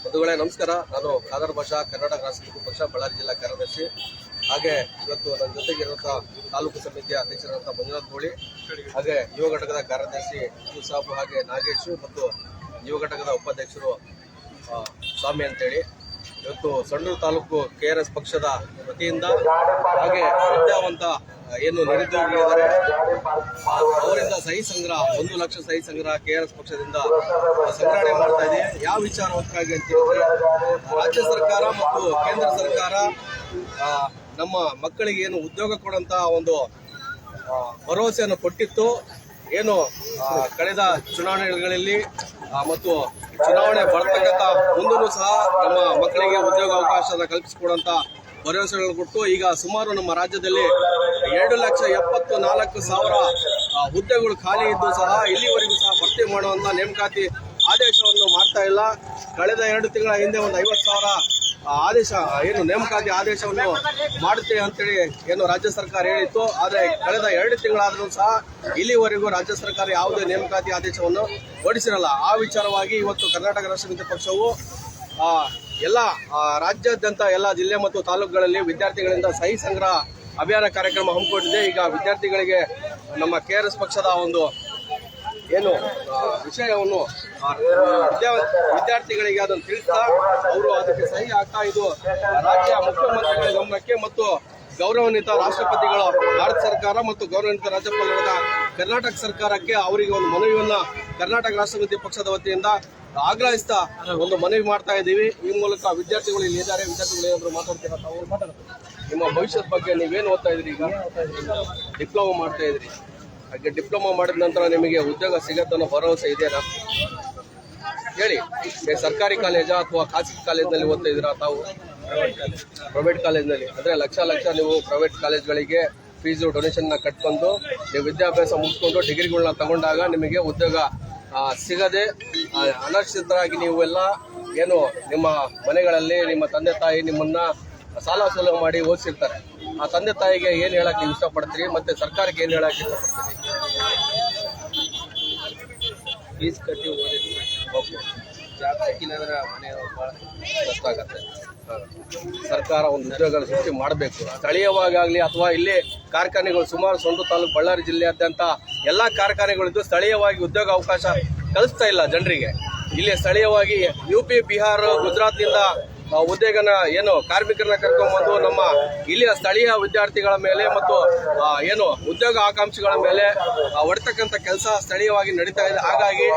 ಬಂಧುಗಳೇ ನಮಸ್ಕಾರ. ನಾನು ಖಾದರ್ ಭಾಷಾ, ಕರ್ನಾಟಕ ರಾಷ್ಟ್ರ ಪಕ್ಷ ಬಳ್ಳಾರಿ ಜಿಲ್ಲಾ ಕಾರ್ಯದರ್ಶಿ. ಹಾಗೆ ಇವತ್ತು ನನ್ನ ಜೊತೆಗಿರುವಂತಹ ತಾಲೂಕು ಸಮಿತಿಯ ಅಧ್ಯಕ್ಷರಾದಂತಹ ಮಂಜುನಾಥ್ ಗೋಳಿ, ಹಾಗೆ ಯುವ ಘಟಕದ ಕಾರ್ಯದರ್ಶಿ ಸಾಬು, ಹಾಗೆ ನಾಗೇಶ್ ಮತ್ತು ಯುವ ಘಟಕದ ಉಪಾಧ್ಯಕ್ಷರು ಸ್ವಾಮಿ ಅಂತೇಳಿ ಇವತ್ತು ಸಂಡೂರು ತಾಲೂಕು KRS ಪಕ್ಷದ ವತಿಯಿಂದ ಹಾಗೆ ವಿದ್ಯಾವಂತ ಏನು ನಿರುದ್ಯೋಗಿಗಳಿದ್ದಾರೆ ಅವರಿಂದ ಸಹಿ ಸಂಗ್ರಹ 1 ಲಕ್ಷ ಸಹಿ ಸಂಗ್ರಹ KRS ಪಕ್ಷದಿಂದ ಸಂಗ್ರಹಣೆ ಮಾಡ್ತಾ ಇದೆ. ಯಾವ ವಿಚಾರಕ್ಕಾಗಿ ಅಂತ ಹೇಳಿದ್ರೆ, ರಾಜ್ಯ ಸರ್ಕಾರ ಮತ್ತು ಕೇಂದ್ರ ಸರ್ಕಾರ ನಮ್ಮ ಮಕ್ಕಳಿಗೆ ಏನು ಉದ್ಯೋಗ ಕೊಡುವಂತಹ ಒಂದು ಭರವಸೆಯನ್ನು ಕೊಟ್ಟಿತ್ತು. ಏನು ಕಳೆದ ಚುನಾವಣೆಗಳಲ್ಲಿ ಮತ್ತು ಚುನಾವಣೆ ಬರ್ತಕ್ಕಂಥ ಮುಂದೂ ಸಹ ನಮ್ಮ ಮಕ್ಕಳಿಗೆ ಉದ್ಯೋಗ ಅವಕಾಶನ ಕಲ್ಪಿಸಿಕೊಡುವಂತ ಭರವಸೆಗಳನ್ನು ಕೊಟ್ಟು ಈಗ ಸುಮಾರು ನಮ್ಮ ರಾಜ್ಯದಲ್ಲಿ 2,74,000 ಹುದ್ದೆಗಳು ಖಾಲಿ ಇದ್ದು ಸಹ ಇಲ್ಲಿವರೆಗೂ ಸಹ ಭರ್ತಿ ಮಾಡುವಂತ ನೇಮಕಾತಿ ಆದೇಶವನ್ನು ಮಾಡ್ತಾ ಇಲ್ಲ. ಕಳೆದ 2 ತಿಂಗಳ ಹಿಂದೆ ಒಂದು 50,000 ಆದೇಶ ಏನು ನೇಮಕಾತಿ ಆದೇಶವನ್ನು ಮಾಡುತ್ತೆ ಅಂತೇಳಿ ಏನು ರಾಜ್ಯ ಸರ್ಕಾರ ಹೇಳಿತ್ತು. ಆದರೆ ಕಳೆದ 2 ತಿಂಗಳಾದರೂ ಸಹ ಇಲ್ಲಿವರೆಗೂ ರಾಜ್ಯ ಸರ್ಕಾರ ಯಾವುದೇ ನೇಮಕಾತಿ ಆದೇಶವನ್ನು ಹೊರಡಿಸಿರಲ್ಲ. ಆ ವಿಚಾರವಾಗಿ ಇವತ್ತು ಕರ್ನಾಟಕ ರಾಷ್ಟ್ರ ಸಮಿತಿ ಪಕ್ಷವು ಎಲ್ಲ ರಾಜ್ಯಾದ್ಯಂತ ಎಲ್ಲ ಜಿಲ್ಲೆ ಮತ್ತು ತಾಲೂಕುಗಳಲ್ಲಿ ವಿದ್ಯಾರ್ಥಿಗಳಿಂದ ಸಹಿ ಸಂಗ್ರಹ ಅಭಿಯಾನ ಕಾರ್ಯಕ್ರಮ ಹಮ್ಮಿಕೊಂಡಿದೆ. ಈಗ ವಿದ್ಯಾರ್ಥಿಗಳಿಗೆ ನಮ್ಮ KRS ಪಕ್ಷದ ಒಂದು ಏನು ವಿಷಯವನ್ನು ವಿದ್ಯಾರ್ಥಿಗಳಿಗೆ ಅದನ್ನು ತಿಳಿಸ್ತಾ ಅವರು ಅದಕ್ಕೆ ಸಹಿ ಆಗ್ತಾ ಇದು ರಾಜ್ಯ ಮುಖ್ಯಮಂತ್ರಿಗಳ ಗಮನಕ್ಕೆ ಮತ್ತು ಗೌರವಾನ್ವಿತ ರಾಷ್ಟ್ರಪತಿಗಳ ಭಾರತ ಸರ್ಕಾರ ಮತ್ತು ಗೌರವಾನ್ವಿತ ರಾಜ್ಯಪಾಲರಾದ ಕರ್ನಾಟಕ ಸರ್ಕಾರಕ್ಕೆ ಅವರಿಗೆ ಒಂದು ಮನವಿಯನ್ನ ಕರ್ನಾಟಕ ರಾಷ್ಟ್ರ ಸಮಿತಿ ಪಕ್ಷದ ವತಿಯಿಂದ ಆಗ್ರಹಿಸ್ತಾ ಒಂದು ಮನವಿ ಮಾಡ್ತಾ ಇದ್ದೀವಿ. ಈ ಮೂಲಕ ವಿದ್ಯಾರ್ಥಿಗಳು ಇಲ್ಲಿ ಇದ್ದಾರೆ. ವಿದ್ಯಾರ್ಥಿಗಳು ಏನಾದ್ರು ಮಾತಾಡ್ತೀರಾ? ತಾವು ನಿಮ್ಮ ಭವಿಷ್ಯದ ಬಗ್ಗೆ ನೀವೇನು ಓದ್ತಾ ಇದ್ರಿ? ಈಗ ಡಿಪ್ಲೊಮಾ ಮಾಡ್ತಾ ಇದ್ರಿ. ಹಾಗೆ ಡಿಪ್ಲೊಮಾ ಮಾಡಿದ ನಂತರ ನಿಮಗೆ ಉದ್ಯೋಗ ಸಿಗತ್ತೆ ಅನ್ನೋ ಭರವಸೆ ಇದೆಯಾ? ಹೇಳಿ. ಸರ್ಕಾರಿ ಕಾಲೇಜಾ ಅಥವಾ ಖಾಸಗಿ ಕಾಲೇಜ್ನಲ್ಲಿ ಓದ್ತಾ ಇದ್ದೀರಾ? ತಾವು ಪ್ರೈವೇಟ್ ಕಾಲೇಜ್ನಲ್ಲಿ ಅಂದ್ರೆ ಲಕ್ಷ ನೀವು ಪ್ರೈವೇಟ್ ಕಾಲೇಜ್ಗಳಿಗೆ ಫೀಸು ಡೊನೇಷನ್ನ ಕಟ್ಕೊಂಡು ನೀವು ವಿದ್ಯಾಭ್ಯಾಸ ಮುಗಿಸ್ಕೊಂಡು ಡಿಗ್ರಿಗಳನ್ನ ತಗೊಂಡಾಗ ನಿಮಗೆ ಉದ್ಯೋಗ ಸಿಗದೆ ಅನಕ್ಷಿತರಾಗಿ ನೀವೆಲ್ಲ ಏನು ನಿಮ್ಮ ಮನೆಗಳಲ್ಲಿ ನಿಮ್ಮ ತಂದೆ ತಾಯಿ ನಿಮ್ಮನ್ನ ಸಾಲ ಸೌಲಭ್ಯ ಮಾಡಿ ಓದಿಸಿರ್ತಾರೆ. ಆ ತಂದೆ ತಾಯಿಗೆ ಏನು ಹೇಳಕ್ ನೀವು ಇಷ್ಟಪಡ್ತೀರಿ ಮತ್ತೆ ಸರ್ಕಾರಕ್ಕೆ ಏನು ಹೇಳಕ್ ಇಷ್ಟಪಡ್ತೀರಿ? ಫೀಸ್ ಕಟ್ಟಿ ಓದಿದ್ವಿ, ಜಾಬ್ ಸಿಕ್ಕಿಲ್ಲ ಅಂದ್ರೆ ಮನೆ ಭಾಳ ಕಷ್ಟ ಆಗತ್ತೆ. ಸರ್ಕಾರ ಒಂದು ಉದ್ಯೋಗ ಸೃಷ್ಟಿ ಮಾಡಬೇಕು. ಸ್ಥಳೀಯವಾಗಿ ಅಥವಾ ಇಲ್ಲಿ ಕಾರ್ಖಾನೆಗಳು ಸುಮಾರು ಸಂಡೂರು ತಾಲೂಕು ಬಳ್ಳಾರಿ ಜಿಲ್ಲೆಯಾದ್ಯಂತ ಎಲ್ಲಾ ಕಾರ್ಖಾನೆಗಳಿದ್ದು ಸ್ಥಳೀಯವಾಗಿ ಉದ್ಯೋಗ ಅವಕಾಶ ಕಲಿಸ್ತಾ ಇಲ್ಲ ಜನರಿಗೆ. ಇಲ್ಲಿ ಸ್ಥಳೀಯವಾಗಿ UP, ಬಿಹಾರ, ಗುಜರಾತ್ನಿಂದ ಉದ್ಯೋಗನ ಏನು ಕಾರ್ಮಿಕರನ್ನ ಕರ್ಕೊಂಡ್ಬಂದು ನಮ್ಮ ಇಲ್ಲಿಯ ಸ್ಥಳೀಯ ವಿದ್ಯಾರ್ಥಿಗಳ ಮೇಲೆ ಮತ್ತು ಏನು ಉದ್ಯೋಗ ಆಕಾಂಕ್ಷಿಗಳ ಮೇಲೆ ಹೊಡ್ತಕ್ಕಂಥ ಕೆಲಸ ಸ್ಥಳೀಯವಾಗಿ ನಡೀತಾ ಇದೆ. ಹಾಗಾಗಿ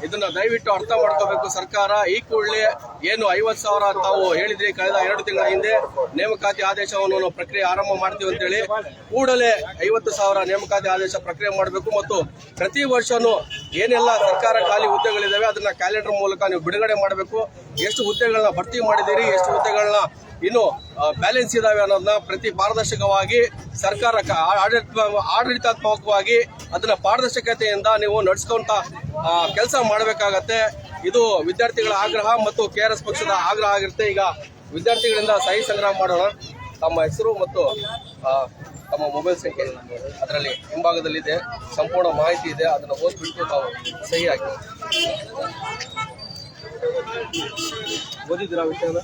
ಇದನ್ನ ದಯವಿಟ್ಟು ಅರ್ಥ ಮಾಡ್ಕೋಬೇಕು ಸರ್ಕಾರ. ಈ ಕೂಡಲೇ ಏನು 50,000 ತಾವು ಹೇಳಿದ್ರಿ ಕಳೆದ 2 ತಿಂಗಳ ಹಿಂದೆ ನೇಮಕಾತಿ ಆದೇಶವನ್ನು ಪ್ರಕ್ರಿಯೆ ಆರಂಭ ಮಾಡ್ತೀವಿ ಅಂತೇಳಿ, ಕೂಡಲೇ 50,000 ನೇಮಕಾತಿ ಆದೇಶ ಪ್ರಕ್ರಿಯೆ ಮಾಡಬೇಕು ಮತ್ತು ಪ್ರತಿ ವರ್ಷನೂ ಏನೆಲ್ಲ ಸರ್ಕಾರ ಖಾಲಿ ಹುದ್ದೆಗಳಿದಾವೆ ಅದನ್ನ ಕ್ಯಾಲೆಂಡರ್ ಮೂಲಕ ನೀವು ಬಿಡುಗಡೆ ಮಾಡಬೇಕು. ಎಷ್ಟು ಹುದ್ದೆಗಳನ್ನ ಭರ್ತಿ ಮಾಡಿದಿರಿ, ಎಷ್ಟು ಹುದ್ದೆಗಳನ್ನ ಇನ್ನು ಬ್ಯಾಲೆನ್ಸ್ ಇದಾವೆ ಅನ್ನೋದನ್ನ ಪ್ರತಿ ಪಾರದರ್ಶಕವಾಗಿ ಸರ್ಕಾರ ಆಡಳಿತಾತ್ಮಕವಾಗಿ ಅದನ್ನ ಪಾರದರ್ಶಕತೆಯಿಂದ ನೀವು ನಡೆಸ್ಕೊಂತ ಕೆಲಸ ಮಾಡಬೇಕಾಗತ್ತೆ. ಇದು ವಿದ್ಯಾರ್ಥಿಗಳ ಆಗ್ರಹ ಮತ್ತು KRS ಪಕ್ಷದ ಆಗ್ರಹ ಆಗಿರುತ್ತೆ. ಈಗ ವಿದ್ಯಾರ್ಥಿಗಳಿಂದ ಸಹಿ ಸಂಗ್ರಹ ಮಾಡೋಣ. ತಮ್ಮ ಹೆಸರು ಮತ್ತು ತಮ್ಮ ಮೊಬೈಲ್ ಸಂಖ್ಯೆ ಅದರಲ್ಲಿ ಹಿಂಭಾಗದಲ್ಲಿದೆ, ಸಂಪೂರ್ಣ ಮಾಹಿತಿ ಇದೆ. ಅದನ್ನು ಓದ್ಬಿಟ್ಟು ತಾವು ಸಹಿ ಹಾಕಿ. ಓದಿದ್ರ ವಿಷಯನ?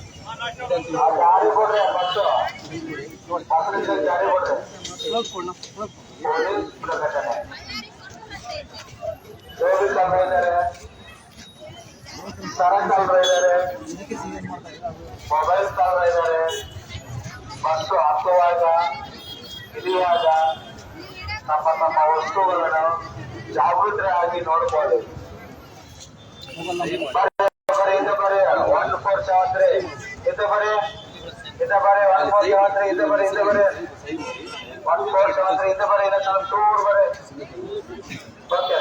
ಮೊಬೈಲ್ ತಗೊಳ್ತಾ ಇದ್ದಾರೆ. ಬಸ್ಸು ಹತ್ತುವಾಗ ಇಳಿಯುವಾಗ ನಮ್ಮ ವಸ್ತುಗಳನ್ನು ಜಾಗೃತರಾಗಿ ನೋಡಬಹುದು. 1473 ಇದು ಬರೀ 1473 ಇದು ಬರೀ 1473 ಇದು ಬರೀ ಟೂರ್ ಬರೀ ಓಕೆ.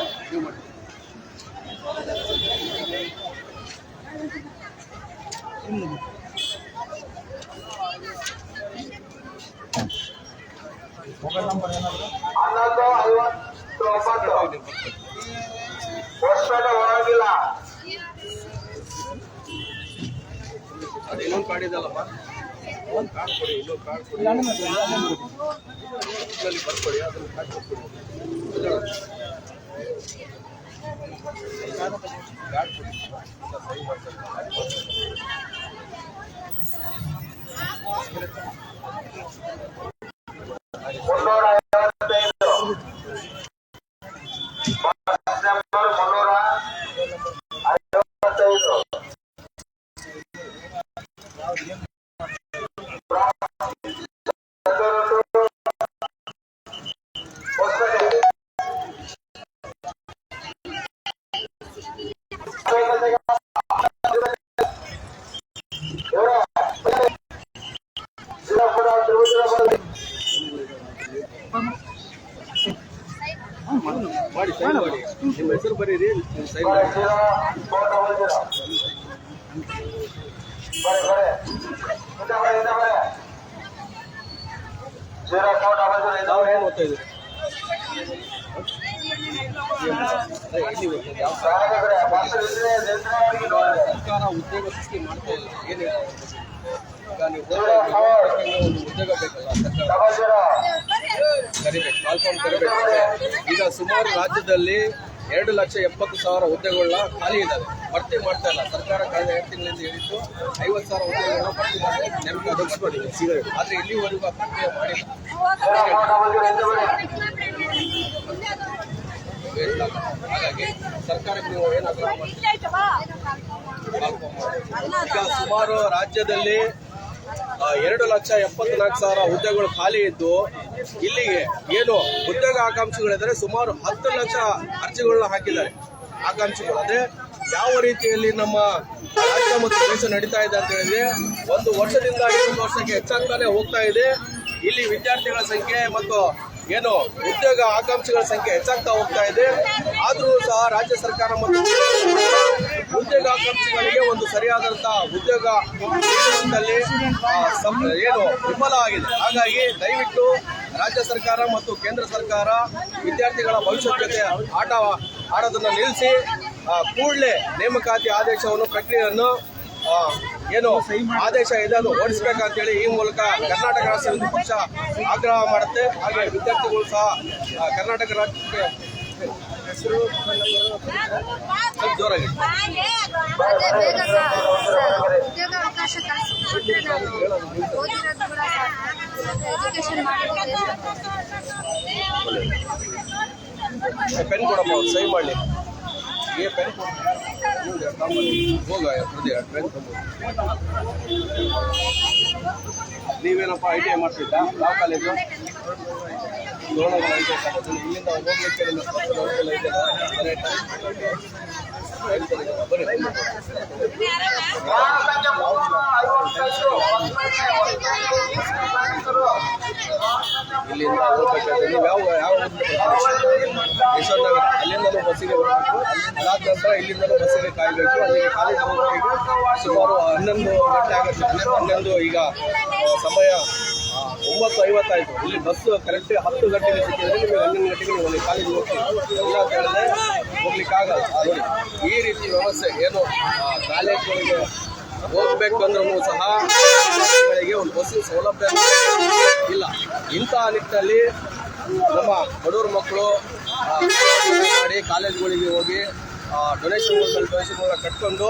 ಹೊಸಪೇಟೆ ಹೋಗಿಲ್ಲ. ಅದು ಇನ್ನೊಂದು ಕಾರ್ಡ್ ಇದಲ್ಲಮ್ಮ, ಒಂದು ಕಾರ್ಡ್ ಕೊಡಿ, ಇನ್ನೊಂದು ಕಾರ್ಡ್ ಕೊಡಿ, ಇದರಲ್ಲಿ ಬರ್ಕೊಳ್ಳಿ, ಅದನ್ನು ಕಾರ್ಡ್ ಕೊಟ್ಬಿಡಿ. ಕಾರ್ಡ್ ಕೊಡಿ, ಸಹಿ ಮಾಡ್ತಾರೆ. 355 ಬಸ್ ನಂಬರ್ 355 ಮಾಡಿ ಸೈನ್ ಮಾಡಿ, ನಿಮ್ಮ ಹೆಸರು ಬರೀರಿ, ನಿಮ್ಮ ಸೈನ್ ಮಾಡಿ. ನಾವು ಏನು ಓದ್ತಾ ಇದ್ದೀವಿ? ಸರ್ಕಾರ ಉದ್ಯೋಗ ಸೃಷ್ಟಿ ಮಾಡ್ತಾ ಇಲ್ಲ. ಏನು ಈಗ ನೀವು ಒಂದು ಉದ್ಯೋಗ ಬೇಕಲ್ಲ, ಸರ್ಕಾರ ಕರಿಬೇಕು, ಕಾಲ್ಫಾರ್ಮ್ ಕರಿಬೇಕು. ಈಗ ಸುಮಾರು ರಾಜ್ಯದಲ್ಲಿ 2,70,000 ಹುದ್ದೆಗಳನ್ನ ಖಾಲಿ ಇದ್ದಾವೆ, ಭರ್ತಿ ಮಾಡ್ತಾ ಇಲ್ಲ. ಸರ್ಕಾರ ಕಳೆದ 2 ತಿಂಗಳಿಂದ ಹೇಳಿದ್ದು 50,000 ಹುದ್ದೆಗಳನ್ನ ಭರ್ತಿ ಮಾಡಿ ನೇಮಕ ಒದಗಿಸ್ಕೊಂಡಿದೆ. ಆದರೆ ಇಲ್ಲಿವರೆಗೂ ಆ ಪ್ರಕ್ರಿಯೆ ಮಾಡಿಲ್ಲ. ಹಾಗಾಗಿ ಸರ್ಕಾರಕ್ಕೆ ನೀವು ಏನು ಆಗ್ರಹ ಮಾಡ್ತೀವಿ? ಈಗ ಸುಮಾರು ರಾಜ್ಯದಲ್ಲಿ 2,74,000 ಹುದ್ದೆಗಳು ಖಾಲಿ ಇದ್ದು, ಇಲ್ಲಿಗೆ ಏನು ಉದ್ಯೋಗ ಆಕಾಂಕ್ಷಿಗಳಿದ್ದಾರೆ ಸುಮಾರು 10 ಲಕ್ಷ ಅರ್ಜಿಗಳನ್ನ ಹಾಕಿದ್ದಾರೆ. ಆಕಾಂಕ್ಷಿಗಳು ಅಂದ್ರೆ ಯಾವ ರೀತಿಯಲ್ಲಿ ನಮ್ಮ ರಾಜ್ಯ ಮತ್ತು ದೇಶ ನಡೀತಾ ಇದೆ ಅಂತ ಹೇಳಿದ್ರೆ, 1 ವರ್ಷದಿಂದ 2 ವರ್ಷಕ್ಕೆ ಹೆಚ್ಚಾಗ್ತಾನೆ ಹೋಗ್ತಾ ಇದೆ. ಇಲ್ಲಿ ವಿದ್ಯಾರ್ಥಿಗಳ ಸಂಖ್ಯೆ ಮತ್ತು ಏನು ಉದ್ಯೋಗ ಆಕಾಂಕ್ಷಿಗಳ ಸಂಖ್ಯೆ ಹೆಚ್ಚಾಗ್ತಾ ಹೋಗ್ತಾ ಇದೆ. ಆದರೂ ಸಹ ರಾಜ್ಯ ಸರ್ಕಾರ ಮತ್ತು ಉದ್ಯೋಗ ಆಕಾಂಕ್ಷಿಗಳಿಗೆ ಒಂದು ಸರಿಯಾದಂತಹ ಉದ್ಯೋಗ ನೀಡುವಲ್ಲಿ ಏನು ವಿಫಲ ಆಗಿದೆ. ಹಾಗಾಗಿ ದಯವಿಟ್ಟು ರಾಜ್ಯ ಸರ್ಕಾರ ಮತ್ತು ಕೇಂದ್ರ ಸರ್ಕಾರ ವಿದ್ಯಾರ್ಥಿಗಳ ಭವಿಷ್ಯದ ಜೊತೆ ಆಟ ಆಡೋದನ್ನು ನಿಲ್ಲಿಸಿ ಕೂಡಲೇ ನೇಮಕಾತಿ ಆದೇಶವನ್ನು ಪ್ರಕ್ರಿಯೆಯನ್ನು ಏನು ಆದೇಶ ಇದೆ ಅದು ಓಡಿಸಬೇಕಂತೇಳಿ ಈ ಮೂಲಕ ಕರ್ನಾಟಕ ರಾಷ್ಟ್ರ ವಿರೋಧಿ ಪಕ್ಷ ಆಗ್ರಹ ಮಾಡುತ್ತೆ. ಹಾಗೆ ವಿದ್ಯಾರ್ಥಿಗಳು ಸಹ ಕರ್ನಾಟಕ ರಾಜ್ಯಕ್ಕೆ ಹೆಸರು ಜೋರಾಗಿ ಉದ್ಯೋಗಾವಕಾಶ ಕಲ್ಪಿಸಿಕೊಟ್ರೆ ನಾನು ಓದಿರೋದು ಕೂಡ ಎಜುಕೇಶನ್ ಮಾಡಿದ್ದೀನಿ. ಪೆನ್ ಕೊಡಮ್ಮ, ಅವ್ರು ಸಹಿ ಮಾಡಲಿ. ये पेन ಹೋಗ ಪೆನ್ ನೀವೇನಪ್ಪ ಐ ಟಿ ಐ ಮಾಡ್ತಿದ್ದ? ಯಾವ ಕಾಲೇಜು? ಇಲ್ಲಿಂದ ಹೋಗ್ಲಿಕ್ಕೆ ನಿಮ್ಮ ಬರ್ರಿ. ಇಲ್ಲಿಂದ ಹೋಗ್ಬೇಕಾದ್ರೆ ನೀವು ಯಾವ ಯಶವಂತನಗರ, ಅಲ್ಲಿಂದಲೂ ಬಸ್ಸಿಗೆ ಬರಬೇಕು. ಅದಾದ ನಂತರ ಇಲ್ಲಿಂದಲೂ ಬಸ್ಸಿಗೆ ಕಾಯಬೇಕು. ಅಲ್ಲಿಗೆ ಕಾಲೇಜ್ ಹೋಗೋರಿಗೆ ಸುಮಾರು 11 ಗಂಟೆ ಆಗುತ್ತೆ. 11 ಈಗ ಸಮಯ 9:50 ಆಯಿತು. ಇಲ್ಲಿ ಬಸ್ ಕರೆಕ್ಟ್ 10 ಗಂಟೆಗೆ ಸಿಕ್ಕಿದ್ರೆ ನಿಮಗೆ 11 ಗಂಟೆಗೆ ನೀವು ಅಲ್ಲಿ ಕಾಲೇಜ್ ಹೋಗ್ತೀವಿ. ಇಲ್ಲ ಅಂತ ಹೇಳಿದ್ರೆ ಹೋಗ್ಲಿಕ್ಕಾಗಲ್ಲ. ನೋಡಿ ಈ ರೀತಿ ವ್ಯವಸ್ಥೆ ಏನು ಕಾಲೇಜ್ಗಳಿಗೆ ಹೋಗ್ಬೇಕು ಅಂದ್ರೂ ಸಹ ಗಳಿಗೆ ಒಂದು ಬಸ್ಸಿನ ಸೌಲಭ್ಯ ಇಲ್ಲ. ಇಂತಹ ನಿಟ್ಟಿನಲ್ಲಿ ನಮ್ಮ ಬಡವ್ರ ಮಕ್ಕಳು ಮಾಡಿ ಕಾಲೇಜ್ಗಳಿಗೆ ಹೋಗಿ ಡೊನೇಷನ್ಗಳನ್ನ ಕಟ್ಕೊಂಡು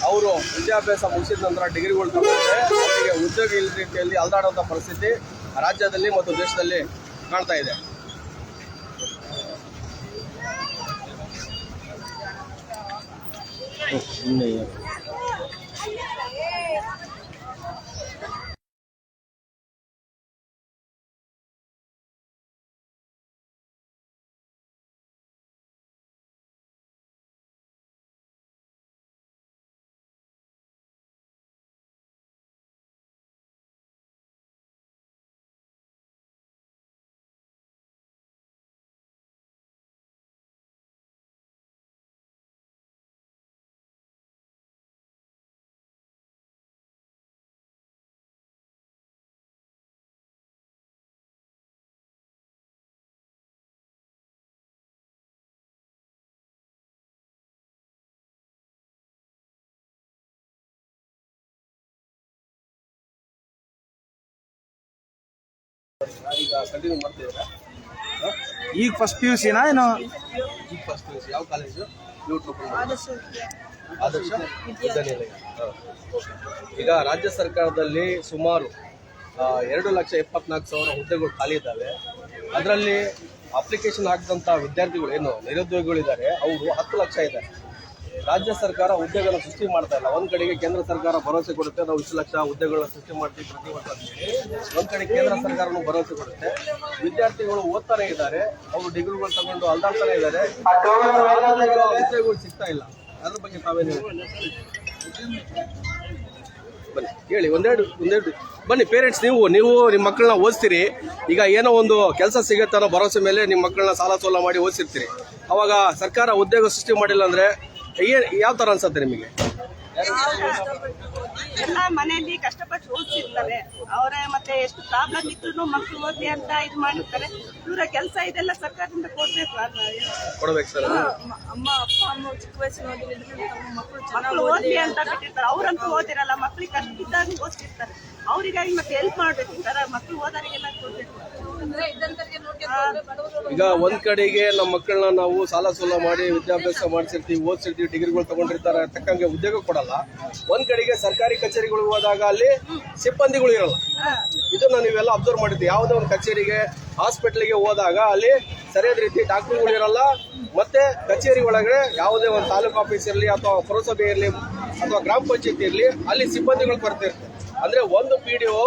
ಅವರು ವಿದ್ಯಾಭ್ಯಾಸ ಮುಗಿಸಿದ ನಂತರ ಡಿಗ್ರಿಗಳು ತಗೊಂಡ್ರೆ ಅವರಿಗೆ ಉದ್ಯೋಗ ಇಲ್ಲದ ರೀತಿಯಲ್ಲಿ ಅಲ್ದಾಡುವಂಥ ಪರಿಸ್ಥಿತಿ ರಾಜ್ಯದಲ್ಲಿ ಮತ್ತು ದೇಶದಲ್ಲಿ ಕಾಣ್ತಾ ಇದೆ. ಈಗ ಕಂಟಿನ್ಯೂ ಮಾಡ್ತಿದ್ದೀರಾ? ಈಗ ಫಸ್ಟ್ PUC ನಾ ಏನೋ ಈಗ ಫಸ್ಟ್ PUC ಯಾವ ಕಾಲೇಜು? ಆದರ್ಶ ವಿದ್ಯಾನಿಲಯ. ಈಗ ರಾಜ್ಯ ಸರ್ಕಾರದಲ್ಲಿ ಸುಮಾರು 2,74,000 ಹುದ್ದೆಗಳು ಖಾಲಿ ಇದ್ದಾವೆ. ಅದರಲ್ಲಿ ಅಪ್ಲಿಕೇಶನ್ ಹಾಕಿದಂಥ ವಿದ್ಯಾರ್ಥಿಗಳು ಏನು ನಿರುದ್ಯೋಗಿಗಳಿದ್ದಾರೆ ಅವರು 10 ಲಕ್ಷ ಇದ್ದಾರೆ. ರಾಜ್ಯ ಸರ್ಕಾರ ಹುದ್ದೆಗಳನ್ನು ಸೃಷ್ಟಿ ಮಾಡ್ತಾ ಇಲ್ಲ. ಒಂದು ಕಡೆಗೆ ಕೇಂದ್ರ ಸರ್ಕಾರ ಭರವಸೆ ಕೊಡುತ್ತೆ, ನಾವು 20 ಲಕ್ಷ ಹುದ್ದೆಗಳನ್ನ ಸೃಷ್ಟಿ ಮಾಡ್ತೀವಿ ಪ್ರತಿ ವರ್ಷ ಅಂತೇಳಿ. ಒಂದು ಕಡೆ ಕೇಂದ್ರ ಸರ್ಕಾರನೂ ಭರವಸೆ ಕೊಡುತ್ತೆ. ವಿದ್ಯಾರ್ಥಿಗಳು ಓದ್ತಾನೆ ಇದ್ದಾರೆ, ಅವರು ಡಿಗ್ರಿಗಳು ತಗೊಂಡು ಅಲ್ದಾಡ್ತಾನೆ ಇದ್ದಾರೆ, ಹುದ್ದೆಗಳು ಸಿಗ್ತಾ ಇಲ್ಲ. ಅದ್ರ ಬಗ್ಗೆ ತಾವೇನು ಬನ್ನಿ ಹೇಳಿ, ಒಂದೆರಡು ಬನ್ನಿ. ಪೇರೆಂಟ್ಸ್ ನೀವು ನಿಮ್ಮ ಮಕ್ಕಳನ್ನ ಓದಿಸ್ತೀರಿ, ಈಗ ಏನೋ ಒಂದು ಕೆಲಸ ಸಿಗುತ್ತೆ ಅನ್ನೋ ಭರವಸೆ ಮೇಲೆ ನಿಮ್ಮ ಮಕ್ಕಳನ್ನ ಸಾಲ ಸೋಲ ಮಾಡಿ ಓದಿಸಿರ್ತೀರಿ. ಅವಾಗ ಸರ್ಕಾರ ಉದ್ಯೋಗ ಸೃಷ್ಟಿ ಮಾಡಿಲ್ಲ ಅಂದ್ರೆ ಯಾವ ತರ ಅನ್ಸುತ್ತೆ ನಿಮಗೆ? ಎಲ್ಲ ಮನೆಯಲ್ಲಿ ಕಷ್ಟಪಟ್ಟು ಓದಿಸಿರ್ತಾರೆ ಅವರೇ, ಮತ್ತೆ ಎಷ್ಟು ಪ್ರಾಬ್ಲಮ್ ಇದ್ರು ಮಕ್ಕಳು ಓದಿ ಅಂತ ಇದು ಮಾಡಿರ್ತಾರೆ. ಇವರ ಕೆಲಸ ಇದೆಲ್ಲ ಸರ್ಕಾರದಿಂದ ಕೊಡ್ಬೇಕು ಸರ್. ಅಮ್ಮ ಚಿಕ್ಕ ವಯಸ್ಸಿನ ಮಕ್ಕಳು ಓದ್ಲಿ ಅಂತ ಬಿಟ್ಟಿರ್ತಾರೆ. ಅವ್ರಂತೂ ಓದಿರಲ್ಲ, ಮಕ್ಳಿಗೆ ಕಷ್ಟ ಇದ್ದಾಗ ಓದಿಸಿರ್ತಾರೆ. ಅವ್ರಿಗಾಗಿ ಮತ್ತೆ ಹೆಲ್ಪ್ ಮಾಡ್ಬೇಕು. ಈ ತರ ಮಕ್ಕಳು ಓದೋರಿಗೆಲ್ಲ ಕೊಡ್ಬೇಕು. ಈಗ ಒಂದ್ ಕಡೆಗೆ ನಮ್ಮ ಮಕ್ಕಳನ್ನ ನಾವು ಸಾಲ ಸೋಲ ಮಾಡಿ ವಿದ್ಯಾಭ್ಯಾಸ ಮಾಡಿಸಿರ್ತೀವಿ, ಓದಿಸಿರ್ತೀವಿ, ಡಿಗ್ರಿಗಳು ತಗೊಂಡಿರ್ತಾರೆ, ತಕ್ಕಂಗೆ ಉದ್ಯೋಗ ಕೊಡಲ್ಲ. ಒಂದ್ ಕಡೆಗೆ ಸರ್ಕಾರಿ ಕಚೇರಿಗಳಿಗೆ ಹೋದಾಗ ಅಲ್ಲಿ ಸಿಬ್ಬಂದಿಗಳು ಇರಲ್ಲ. ಇದನ್ನ ನೀವೆಲ್ಲ ಅಬ್ಸರ್ವ್ ಮಾಡಿದ್ವಿ. ಯಾವುದೇ ಒಂದು ಕಚೇರಿಗೆ, ಹಾಸ್ಪಿಟ್ಲಿಗೆ ಹೋದಾಗ ಅಲ್ಲಿ ಸರಿಯಾದ ರೀತಿ ಡಾಕ್ಟರ್ಗಳು ಇರಲ್ಲ. ಮತ್ತೆ ಕಚೇರಿ ಒಳಗಡೆ ಯಾವುದೇ ಒಂದು ತಾಲೂಕು ಆಫೀಸ್ ಇರಲಿ ಅಥವಾ ಪುರಸಭೆ ಇರಲಿ ಅಥವಾ ಗ್ರಾಮ ಪಂಚಾಯತಿ ಇರಲಿ, ಅಲ್ಲಿ ಸಿಬ್ಬಂದಿಗಳು ಕೊರತೆ ಇರುತ್ತೆ. ಅಂದ್ರೆ ಒಂದು PDO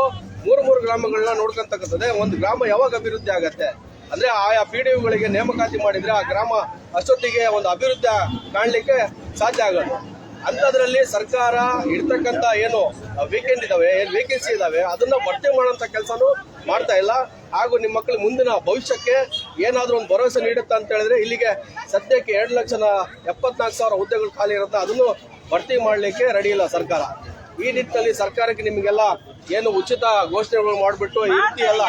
3 ಗ್ರಾಮಗಳನ್ನ ನೋಡ್ಕೊಂತಕ್ಕಂಥದ್ದೇ. ಒಂದು ಗ್ರಾಮ ಯಾವಾಗ ಅಭಿವೃದ್ಧಿ ಆಗತ್ತೆ ಅಂದ್ರೆ ಆಯಾ PDOಗಳಿಗೆ ನೇಮಕಾತಿ ಮಾಡಿದ್ರೆ ಆ ಗ್ರಾಮ ಅಷ್ಟೊತ್ತಿಗೆ ಒಂದು ಅಭಿವೃದ್ಧಿ ಕಾಣಲಿಕ್ಕೆ ಸಾಧ್ಯ ಆಗೋದು. ಅಂಥದ್ರಲ್ಲಿ ಸರ್ಕಾರ ಇರ್ತಕ್ಕಂಥ ಏನು ವೇಕೆನ್ಸಿ ಇದಾವೆ ಅದನ್ನ ಭರ್ತಿ ಮಾಡೋಂಥ ಕೆಲಸನೂ ಮಾಡ್ತಾ ಇಲ್ಲ. ಹಾಗೂ ನಿಮ್ಮ ಮಕ್ಕಳ ಮುಂದಿನ ಭವಿಷ್ಯಕ್ಕೆ ಏನಾದ್ರೂ ಒಂದು ಭರವಸೆ ನೀಡುತ್ತಾ ಅಂತ ಹೇಳಿದ್ರೆ ಇಲ್ಲಿಗೆ ಸದ್ಯಕ್ಕೆ 2,74,000 ಹುದ್ದೆಗಳು ಖಾಲಿ ಇರುತ್ತೆ, ಅದನ್ನು ಭರ್ತಿ ಮಾಡಲಿಕ್ಕೆ ರೆಡಿ ಇಲ್ಲ ಸರ್ಕಾರ. ಈ ನಿಟ್ಟಿನಲ್ಲಿ ಸರ್ಕಾರಕ್ಕೆ ನಿಮಗೆಲ್ಲ ಏನು ಉಚಿತ ಘೋಷಣೆಗಳು ಮಾಡಿಬಿಟ್ಟು ಈ ರೀತಿ ಎಲ್ಲ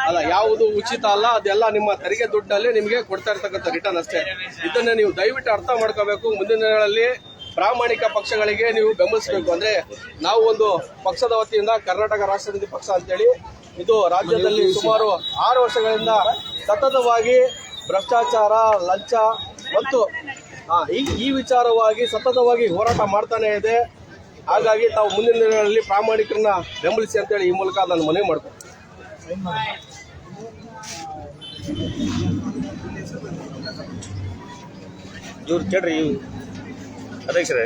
ಅಲ್ಲ, ಯಾವುದು ಉಚಿತ ಅಲ್ಲ, ಅದೆಲ್ಲ ನಿಮ್ಮ ತೆರಿಗೆ ದುಡ್ಡಲ್ಲಿ ನಿಮಗೆ ಕೊಡ್ತಾ ಇರ್ತಕ್ಕಂಥ ರಿಟರ್ನ್ ಅಷ್ಟೇ. ಇದನ್ನ ನೀವು ದಯವಿಟ್ಟು ಅರ್ಥ ಮಾಡ್ಕೋಬೇಕು. ಮುಂದಿನ ದಿನಗಳಲ್ಲಿ ಪ್ರಾಮಾಣಿಕ ಪಕ್ಷಗಳಿಗೆ ನೀವು ಬೆಂಬಲಿಸಬೇಕು. ಅಂದ್ರೆ ನಾವು ಒಂದು ಪಕ್ಷದ ವತಿಯಿಂದ ಕರ್ನಾಟಕ ರಾಷ್ಟ್ರ ಸಮಿತಿ ಪಕ್ಷ ಅಂತೇಳಿ ಇದು ರಾಜ್ಯದಲ್ಲಿ ಸುಮಾರು 6 ವರ್ಷಗಳಿಂದ ಸತತವಾಗಿ ಭ್ರಷ್ಟಾಚಾರ, ಲಂಚ ಮತ್ತು ಈ ವಿಚಾರವಾಗಿ ಸತತವಾಗಿ ಹೋರಾಟ ಮಾಡ್ತಾನೆ ಇದೆ. ಹಾಗಾಗಿ ತಾವು ಮುಂದಿನ ದಿನಗಳಲ್ಲಿ ಪ್ರಾಮಾಣಿಕರನ್ನ ಬೆಂಬಲಿಸಿ ಅಂತೇಳಿ ಈ ಮೂಲಕ ನಾನು ಮನವಿ ಮಾಡ್ತೀನಿ. ಇವ್ರು ಕೇಳ್ರಿ, ಅಧ್ಯಕ್ಷರೇ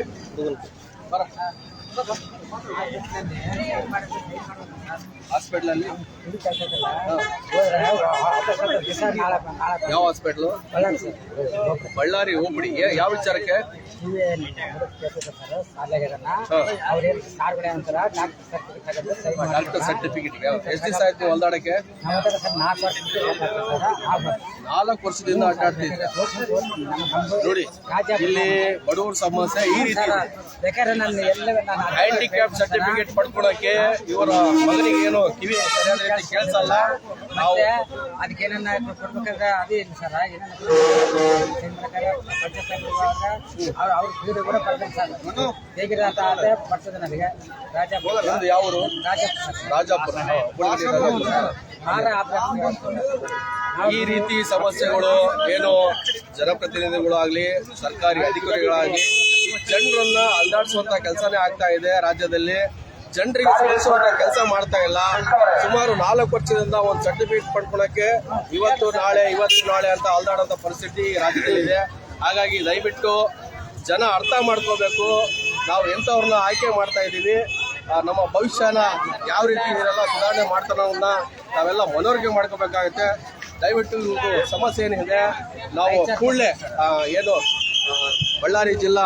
ಹಾಸ್ಪಿಟ್ಲಲ್ಲಿ ಯಾವ ಹಾಸ್ಪಿಟ್ಲು? ಬಳ್ಳಾರಿ ಹೋಗ್ಬಿಡಿ. ಯಾವ ವಿಚಾರಕ್ಕೆ? ಡಾಕ್ಟರ್ ಸರ್ಟಿಫಿಕೇಟ್ಗೆ ಎಷ್ಟು ದಿವಸ ಆಯ್ತು ಹೊಲ್ದಾಡಕ್ಕೆ? 4 ವರ್ಷದಿಂದ ಅಡ್ಡಾಡ್ತಿದ್ರೆ ನೋಡಿ. ಇಲ್ಲಿ ಬಡವರ ಸಮಸ್ಯೆ ಈ ರೀತಿ. ಹ್ಯಾಂಡಿಕ್ಯಾಪ್ ಸರ್ಟಿಫಿಕೇಟ್ ಪಡ್ಕೊಳಕ್ಕೆ ಇವರ ಮಗನಿಗೆ ಏನೋ ಕಿವಿ ಸರಿಯಾದ ರೀತಿ ಕೇಳಿಸಲ್ಲ. ನಾವು ಅದಕ್ಕೇನನ್ನ ಕೊಡ್ಬೇಕಾದ್ರೆ ಅದೇ ಇಲ್ಲ ಸರ್. ಅವ್ರು ಕೂಡ ಬರ್ತಾರೆ ಸರ್. ಹೇಗಿರತ್ತ ಅದೇ ಬರ್ತದೆ ನನಗೆ. ಯಾವರು? ರಾಜಾಪುರ. ಈ ರೀತಿ ಸಮಸ್ಯೆಗಳು ಏನು ಜನಪ್ರತಿನಿಧಿಗಳು ಆಗ್ಲಿ, ಸರ್ಕಾರಿ ಅಧಿಕಾರಿಗಳಾಗ್ಲಿ ಜನರನ್ನ ಅಲ್ದಾಡಿಸುವಂತ ಕೆಲಸನೇ ಆಗ್ತಾ ಇದೆ. ರಾಜ್ಯದಲ್ಲಿ ಜನರಿಗೆ ತಿಳಿಸುವಂತ ಕೆಲಸ ಮಾಡ್ತಾ ಇಲ್ಲ. ಸುಮಾರು 4 ವರ್ಷದಿಂದ ಒಂದು ಸರ್ಟಿಫಿಕೇಟ್ ಪಡ್ಕೊಳಕ್ಕೆ ಇವತ್ತು ನಾಳೆ ಅಂತ ಅಲ್ದಾಡೋಂಥ ಪರಿಸ್ಥಿತಿ ರಾಜ್ಯದಲ್ಲಿದೆ. ಹಾಗಾಗಿ ದಯವಿಟ್ಟು ಜನ ಅರ್ಥ ಮಾಡ್ಕೋಬೇಕು. ನಾವು ಎಂಥವ್ರನ್ನ ಆಯ್ಕೆ ಮಾಡ್ತಾ ಇದ್ದೀವಿ, ನಮ್ಮ ಭವಿಷ್ಯನ ಯಾವ ರೀತಿ ಇವರೆಲ್ಲ ಸುಧಾರಣೆ ಮಾಡ್ತಾರೋನ್ನ ನಾವೆಲ್ಲ ಮನವರಿಕೆ ಮಾಡ್ಕೋಬೇಕಾಗುತ್ತೆ. ದಯವಿಟ್ಟು ಇದು ಸಮಸ್ಯೆ ಏನಿದೆ ನಾವು ಕೂಡಲೇ ಏನು ಬಳ್ಳಾರಿ ಜಿಲ್ಲಾ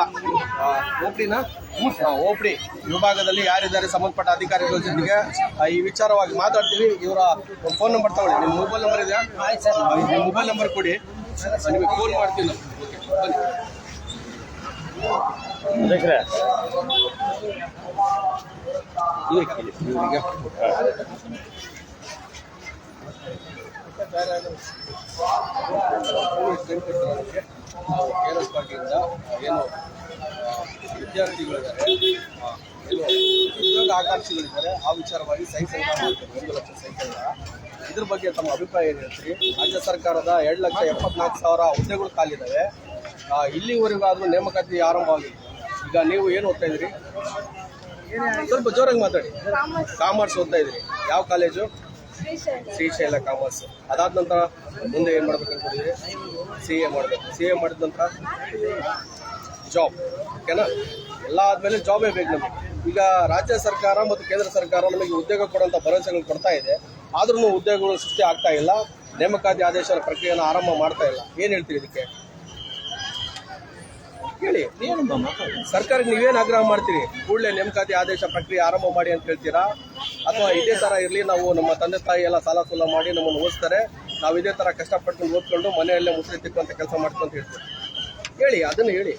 ಓಪಡಿ ವಿಭಾಗದಲ್ಲಿ ಯಾರಿದ್ದಾರೆ ಸಂಬಂಧಪಟ್ಟ ಅಧಿಕಾರಿಗಳ ಜೊತೆಗೆ ಈ ವಿಚಾರವಾಗಿ ಮಾತಾಡ್ತೀವಿ. ಇವರ ಫೋನ್ ನಂಬರ್ ತಗೊಳ್ಳಿ. ನಿಮ್ಮ ಮೊಬೈಲ್ ನಂಬರ್ ಇದೆಯಾ? ನಿಮ್ಮ ಮೊಬೈಲ್ ನಂಬರ್ ಕೊಡಿ, ನಿಮಗೆ ಫೋನ್ ಮಾಡ್ತೀನಿ ನಾವು. ಅಧ್ಯಕ್ಷರೇ ಇವರಿಗೆ ನಾವು KRS ಪಾರ್ಟಿಯಿಂದ ಏನು ವಿದ್ಯಾರ್ಥಿಗಳಿದ್ದಾರೆ, ಏನು ಉದ್ಯೋಗ ಆಕಾಂಕ್ಷಿಗಳಿದ್ದಾರೆ, ಆ ವಿಚಾರವಾಗಿ ಸೈಕಲ್ ಮಾಡ್ತೀವಿ. 1 ಲಕ್ಷ ಸೈಕಲ್ ಇದ್ರ ಬಗ್ಗೆ ತಮ್ಮ ಅಭಿಪ್ರಾಯ ಏನು ಹೇಳ್ತೀರಿ? ರಾಜ್ಯ ಸರ್ಕಾರದ 2,74,000 ಹುದ್ದೆಗಳು ಖಾಲಿದ್ದಾವೆ. ಇಲ್ಲಿವರೆಗಾದ್ರೂ ನೇಮಕಾತಿ ಆರಂಭ ಆಗಿದೆ. ಈಗ ನೀವು ಏನು ಓದ್ತಾ ಇದ್ದೀರಿ? ಸ್ವಲ್ಪ ಜೋರಾಗಿ ಮಾತಾಡಿ. ಕಾಮರ್ಸ್ ಓದ್ತಾ ಇದ್ದೀರಿ. ಯಾವ ಕಾಲೇಜು? ಶ್ರೀಶೈಲ ಕಾಮರ್ಸ್. ಅದಾದ ನಂತರ ಮುಂದೆ ಏನು ಮಾಡ್ಬೇಕು ಅನ್ಕೊಂಡಿದ್ದೀರಿ? CA ಮಾಡಬೇಕು. CA ಮಾಡಿದ ನಂತರ ಜಾಬ್. ಓಕೆನಾ? ಎಲ್ಲ ಆದಮೇಲೆ ಜಾಬೇ ಬೇಕು ನಮಗೆ. ಈಗ ರಾಜ್ಯ ಸರ್ಕಾರ ಮತ್ತು ಕೇಂದ್ರ ಸರ್ಕಾರ ನಮಗೆ ಉದ್ಯೋಗ ಕೊಡುವಂಥ ಭರವಸೆಗಳು ಕೊಡ್ತಾ ಇದೆ. ಆದ್ರೂ ಉದ್ಯೋಗಗಳು ಸೃಷ್ಟಿ ಆಗ್ತಾ ಇಲ್ಲ. ನೇಮಕಾತಿ ಆದೇಶದ ಪ್ರಕ್ರಿಯೆಯನ್ನು ಆರಂಭ ಮಾಡ್ತಾ ಇಲ್ಲ. ಏನು ಹೇಳ್ತೀರಿ ಇದಕ್ಕೆ? ಹೇಳಿ. ಸರ್ಕಾರಕ್ಕೆ ನೀವೇನು ಆಗ್ರಹ ಮಾಡ್ತೀರಿ? ಕೂಡಲೇ ನೇಮಕಾತಿ ಆದೇಶ ಪ್ರಕ್ರಿಯೆ ಆರಂಭ ಮಾಡಿ ಅಂತ ಹೇಳ್ತೀರಾ? ಅಥವಾ ಇದೇ ಥರ ಇರಲಿ, ನಾವು ನಮ್ಮ ತಂದೆ ತಾಯಿ ಎಲ್ಲ ಸಾಲ ಸೂಲ ಮಾಡಿ ನಮ್ಮನ್ನು ಓದಿಸ್ತಾರೆ, ನಾವು ಇದೇ ಥರ ಕಷ್ಟಪಟ್ಟು ಓದ್ಕೊಂಡು ಮನೆಯಲ್ಲೇ ಮುಸ್ಲಿ ತಿಕ್ಕುವಂಥ ಕೆಲಸ ಮಾಡ್ಕೊಂಡು ಅಂತ ಹೇಳ್ತೀವಿ? ಹೇಳಿ, ಅದನ್ನು ಹೇಳಿ.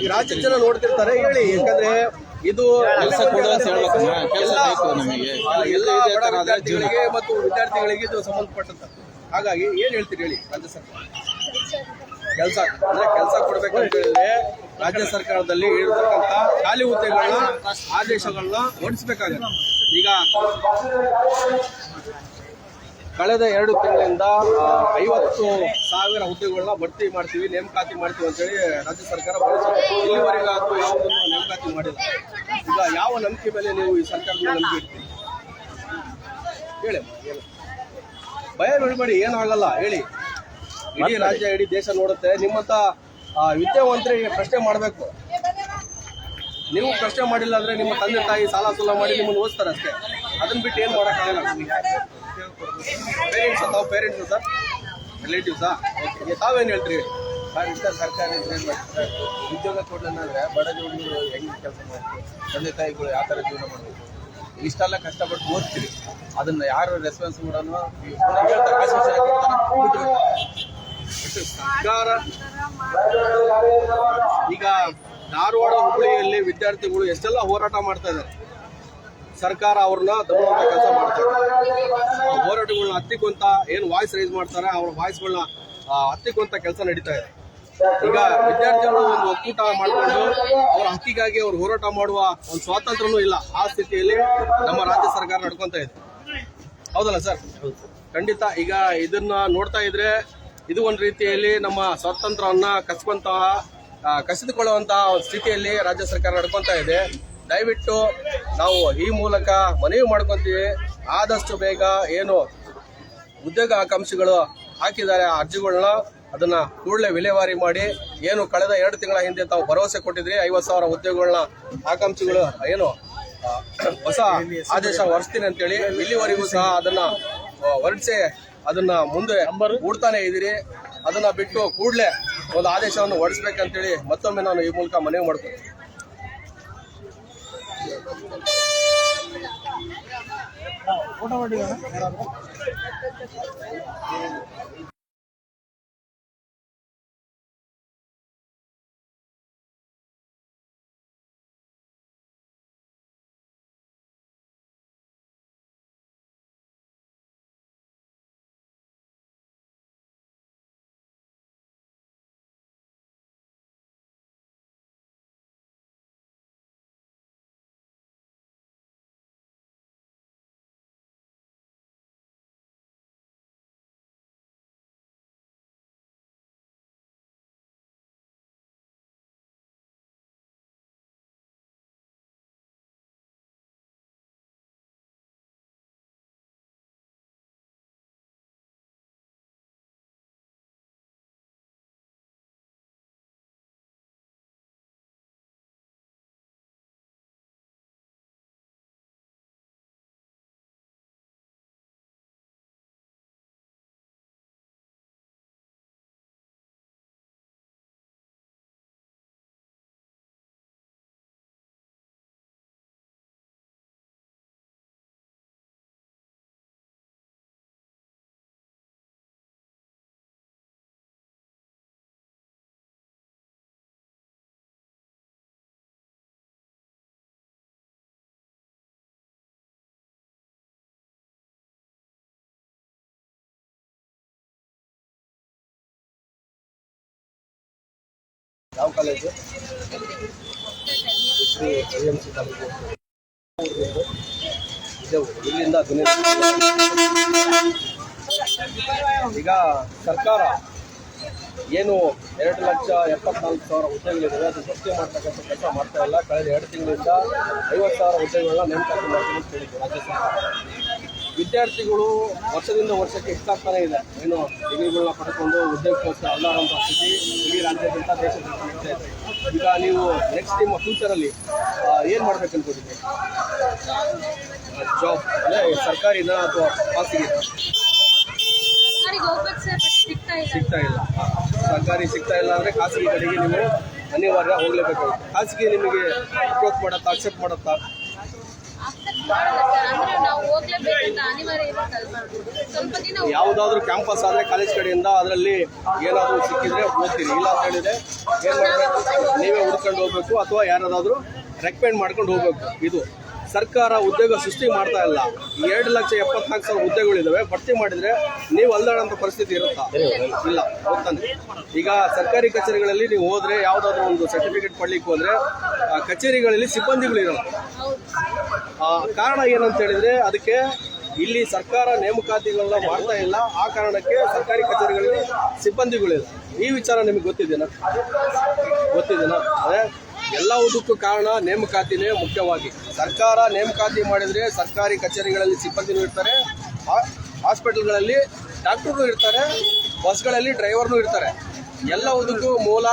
ಈ ರಾಜ್ಯದ ಜನ ನೋಡ್ತಿರ್ತಾರೆ, ಹೇಳಿ. ಯಾಕಂದ್ರೆ ಇದು ಎಲ್ಲ ಬಡ ವಿದ್ಯಾರ್ಥಿಗಳಿಗೆ ಮತ್ತು ವಿದ್ಯಾರ್ಥಿಗಳಿಗೆ ಇದು ಸಂಬಂಧಪಟ್ಟಂತ. ಹಾಗಾಗಿ ಏನ್ ಹೇಳ್ತೀರಿ ಹೇಳಿ? ರಾಜ್ಯ ಸರ್ಕಾರ ಕೆಲಸ ಕೊಡ್ಬೇಕಂತ ಹೇಳಿದ್ರೆ ರಾಜ್ಯ ಸರ್ಕಾರದಲ್ಲಿ ಇರತಕ್ಕಂತ ಖಾಲಿ ಹುದ್ದೆಗಳನ್ನ ಆದೇಶಗಳನ್ನ ಹೊರಡಿಸಬೇಕಾಗುತ್ತೆ. ಈಗ ಕಳೆದ 2 ತಿಂಗಳಿಂದ 50,000 ಹುದ್ದೆಗಳನ್ನ ಭರ್ತಿ ಮಾಡ್ತೀವಿ, ನೇಮಕಾತಿ ಮಾಡ್ತೀವಿ ಅಂತೇಳಿ ರಾಜ್ಯ ಸರ್ಕಾರ ಬಯಸುತ್ತೆ. ಇಲ್ಲಿವರೆಗಾದ್ರೂ ಯಾವುದನ್ನು ನೇಮಕಾತಿ ಮಾಡಿಲ್ಲ. ಈಗ ಯಾವ ನಂಬಿಕೆ ಮೇಲೆ ನೀವು ಈ ಸರ್ಕಾರದ ನಂಬಿಕೆ ಇಡ್ತೀರಿ? ಹೇಳಿ. ಭಯ ಬಿಡಬೇಡಿ, ಏನಾಗಲ್ಲ. ಹೇಳಿ. ಇಡೀ ರಾಜ್ಯ, ಇಡೀ ದೇಶ ನೋಡುತ್ತೆ. ನಿಮ್ಮಂತ ವಿದ್ಯಾವಂತರಿಗೆ ಪ್ರಶ್ನೆ ಮಾಡಬೇಕು. ನೀವು ಪ್ರಶ್ನೆ ಮಾಡಿಲ್ಲ ಅಂದ್ರೆ ನಿಮ್ಮ ತಂದೆ ತಾಯಿ ಸಾಲ ಸೂಲ ಮಾಡಿ ನಿಮ್ಮನ್ನು ಓದಿಸ್ತಾರೆ ಅಷ್ಟೇ. ಅದನ್ನ ಬಿಟ್ಟು ಏನು ಮಾಡೋಕ್ಕಾಗಲ್ಲ. Parents sir, ರಿಲೇಟಿವ್ಸಾ? ಓಕೆ, ತಾವೇನು ಹೇಳ್ತೀರಿ? ಸರ್ಕಾರ ಏನು ಮಾಡ್ತಾರೆ, ಉದ್ಯೋಗ ಕೊಡಲಿಲ್ಲ ಬಡ ಜೀವನಗಳು ಹೆಂಗೆ ಕೆಲಸ ಮಾಡ್ತೀವಿ, ತಂದೆ ತಾಯಿಗಳು ಯಾವ ಥರ ಜೀವನ ಮಾಡಬೇಕು, ಇಷ್ಟೆಲ್ಲ ಕಷ್ಟಪಟ್ಟು ಓದ್ತೀವಿ, ಅದನ್ನ ಯಾರು ರೆಸ್ಪಾನ್ಸ್ ಮಾಡೋನು ಹೇಳ್ತಾರೆ. ಸರ್ಕಾರ ಈಗ ಧಾರವಾಡ, ಹುಬ್ಬಳ್ಳಿಯಲ್ಲಿ ವಿದ್ಯಾರ್ಥಿಗಳು ಎಷ್ಟೆಲ್ಲ ಹೋರಾಟ ಮಾಡ್ತಾ ಇದ್ದಾರೆ. ಸರ್ಕಾರ ಅವ್ರನ್ನ ತಗೊಳ್ಳುವಂತ ಕೆಲಸ ಮಾಡ್ತಾರೆ. ಹೋರಾಟಗಳನ್ನ ಹತ್ತಿಕೊಂತ ಏನು ವಾಯ್ಸ್ ರೈಸ್ ಮಾಡ್ತಾರೆ, ಅವ್ರ ವಾಯ್ಸ್ಗಳನ್ನ ಹತ್ತಿಕೊಂತ ಕೆಲಸ ನಡೀತಾ ಇದೆ. ಈಗ ವಿದ್ಯಾರ್ಥಿಗಳು ಒಂದು ಒಕ್ಕೂಟ ಮಾಡಿಕೊಂಡು ಅವರ ಹಕ್ಕಿಗಾಗಿ ಅವ್ರು ಹೋರಾಟ ಮಾಡುವ ಒಂದು ಸ್ವಾತಂತ್ರ್ಯನೂ ಇಲ್ಲ. ಆ ಸ್ಥಿತಿಯಲ್ಲಿ ನಮ್ಮ ರಾಜ್ಯ ಸರ್ಕಾರ ನಡ್ಕೊಂತ ಇದೆ. ಹೌದಲ್ಲ ಸರ್? ಖಂಡಿತ. ಈಗ ಇದನ್ನ ನೋಡ್ತಾ ಇದ್ರೆ ಇದು ಒಂದು ರೀತಿಯಲ್ಲಿ ನಮ್ಮ ಸ್ವಾತಂತ್ರ್ಯವನ್ನ ಕಸಿದುಕೊಳ್ಳುವಂತಹ ಒಂದು ಸ್ಥಿತಿಯಲ್ಲಿ ರಾಜ್ಯ ಸರ್ಕಾರ ನಡ್ಕೊಂತ ಇದೆ. ದಯವಿಟ್ಟು ನಾವು ಈ ಮೂಲಕ ಮನವಿ ಮಾಡ್ಕೊಂತೀವಿ, ಆದಷ್ಟು ಬೇಗ ಏನು ಉದ್ಯೋಗ ಆಕಾಂಕ್ಷಿಗಳು ಹಾಕಿದ್ದಾರೆ ಅರ್ಜಿಗಳನ್ನ ಅದನ್ನ ಕೂಡಲೇ ವಿಲೇವಾರಿ ಮಾಡಿ, ಏನು ಕಳೆದ 2 ತಿಂಗಳ ಹಿಂದೆ ತಾವು ಭರವಸೆ ಕೊಟ್ಟಿದ್ರಿ 50,000 ಉದ್ಯೋಗಗಳನ್ನ ಆಕಾಂಕ್ಷಿಗಳು ಏನು ಹೊಸ ಆದೇಶ ಹೊರಡ್ತೀನಿ ಅಂತೇಳಿ, ಇಲ್ಲಿವರೆಗೂ ಸಹ ಅದನ್ನ ಹೊರಡಿಸಿ ಅದನ್ನ ಮುಂದೆ ಹೂಡ್ತಾನೆ ಇದ್ದೀರಿ. ಅದನ್ನ ಬಿಟ್ಟು ಕೂಡಲೇ ಒಂದು ಆದೇಶವನ್ನು ಹೊರಡಿಸ್ಬೇಕಂತೇಳಿ ಮತ್ತೊಮ್ಮೆ ನಾನು ಈ ಮೂಲಕ ಮನವಿ ಮಾಡ್ತೀನಿ. ಊಟ ಮಾಡಿ ಯಾವ ಕಾಲೇಜು? AMC college. ಇದ್ದೆವು ಇಲ್ಲಿಂದ ಈಗ ಸರ್ಕಾರ ಏನು 2,74,000 ಹುದ್ದೆಗಳಿವೆ ಅದು ಸೃಷ್ಟಿ ಮಾಡ್ತಕ್ಕಂಥ ಕೆಲಸ ಮಾಡ್ತಾ ಇಲ್ಲ. ಕಳೆದ 2 ತಿಂಗಳಿಂದ 50,000 ಹುದ್ದೆಗಳನ್ನ ನೇಮಕಾತಿ ಮಾಡ್ತೀನಿ ಅಂತ ಹೇಳಿದ್ರು ರಾಜ್ಯ ಸರ್ಕಾರ. ವಿದ್ಯಾರ್ಥಿಗಳು ವರ್ಷದಿಂದ ವರ್ಷಕ್ಕೆ ಹೆಚ್ಚಾಗ್ತಾನೆ ಇದೆ. ಏನು ಡಿಗ್ರಿಗಳನ್ನ ಪಡ್ಕೊಂಡು ಉದ್ಯೋಗಕ್ಕೋಸ್ಕರ ಅಲ್ಲಾಡುವಂಥ ಸ್ಥಿತಿ ಇಡೀ ರಾಜ್ಯಾದ್ಯಂತ ದೇಶದಲ್ಲಿ ನಡೀತಾ ಇದೆ. ಈಗ ನೀವು ನೆಕ್ಸ್ಟ್ ನಿಮ್ಮ ಫ್ಯೂಚರಲ್ಲಿ ಏನು ಮಾಡ್ಬೇಕು ಅನ್ಕೊಂಡಿದ್ದೀವಿ? ಜಾಬ್ ಅಂದರೆ ಸರ್ಕಾರಿನ ಅಥವಾ ಖಾಸಗಿ? ಸಿಗ್ತಾ ಇಲ್ಲ. ಸರ್ಕಾರಿ ಸಿಗ್ತಾ ಇಲ್ಲ ಅಂದರೆ ಖಾಸಗಿ ಕಡೆಗೆ ನೀವು ಅನಿವಾರ್ಯ ಹೋಗ್ಲೇಬೇಕಾಗುತ್ತೆ. ಖಾಸಗಿ ನಿಮಗೆ ಅಪ್ರೋಚ್ ಮಾಡುತ್ತಾ, ಅಕ್ಸೆಪ್ಟ್ ಮಾಡುತ್ತಾ? ಯಾವುದಾದ್ರೂ ಕ್ಯಾಂಪಸ್ ಆದರೆ ಕಾಲೇಜ್ ಕಡೆಯಿಂದ ಅದರಲ್ಲಿ ಏನಾದರೂ ಸಿಕ್ಕಿದ್ರೆ ಓದ್ತೀರಿ, ಇಲ್ಲ ಅಂತ ಹೇಳಿದ್ರೆ ಏನು ಮಾಡಬೇಕು? ನೀವೇ ಹುಡ್ಕೊಂಡು ಹೋಗ್ಬೇಕು ಅಥವಾ ಯಾರಾದರೂ ರೆಕಮೆಂಡ್ ಮಾಡ್ಕೊಂಡು ಹೋಗ್ಬೇಕು. ಇದು ಸರ್ಕಾರ ಉದ್ಯೋಗ ಸೃಷ್ಟಿ ಮಾಡ್ತಾ ಇಲ್ಲ. 2,74,000 ಹುದ್ದೆಗಳಿದ್ದಾವೆ, ಭರ್ತಿ ಮಾಡಿದ್ರೆ ನೀವು ಅಲ್ದಾಡೋಂಥ ಪರಿಸ್ಥಿತಿ ಇರುತ್ತಾ? ಇಲ್ಲ, ಹೋಗ್ತಾನೆ. ಈಗ ಸರ್ಕಾರಿ ಕಚೇರಿಗಳಲ್ಲಿ ನೀವು ಹೋದ್ರೆ ಯಾವುದಾದ್ರೂ ಒಂದು ಸರ್ಟಿಫಿಕೇಟ್ ಪಡ್ಲಿಕ್ಕೆ ಹೋದ್ರೆ ಕಚೇರಿಗಳಲ್ಲಿ ಸಿಬ್ಬಂದಿಗಳಿರಲ್ಲ. ಕಾರಣ ಏನಂತ ಹೇಳಿದ್ರೆ ಅದಕ್ಕೆ ಇಲ್ಲಿ ಸರ್ಕಾರ ನೇಮಕಾತಿಗಳನ್ನ ಮಾಡ್ತಾ ಇಲ್ಲ. ಆ ಕಾರಣಕ್ಕೆ ಸರ್ಕಾರಿ ಕಚೇರಿಗಳಲ್ಲಿ ಸಿಬ್ಬಂದಿಗಳಿಲ್ಲ. ಈ ವಿಚಾರ ನಿಮಗೆ ಗೊತ್ತಿದೆನಾ? ಅದೇ ಎಲ್ಲವುದಕ್ಕೂ ಕಾರಣ ನೇಮಕಾತಿನೇ ಮುಖ್ಯವಾಗಿ. ಸರ್ಕಾರ ನೇಮಕಾತಿ ಮಾಡಿದರೆ ಸರ್ಕಾರಿ ಕಚೇರಿಗಳಲ್ಲಿ ಸಿಬ್ಬಂದಿನೂ ಇರ್ತಾರೆ, ಹಾಸ್ಪಿಟಲ್ಗಳಲ್ಲಿ ಡಾಕ್ಟರ್ನೂ ಇರ್ತಾರೆ, ಬಸ್ಗಳಲ್ಲಿ ಡ್ರೈವರ್ನೂ ಇರ್ತಾರೆ. ಎಲ್ಲವುದಕ್ಕೂ ಮೂಲ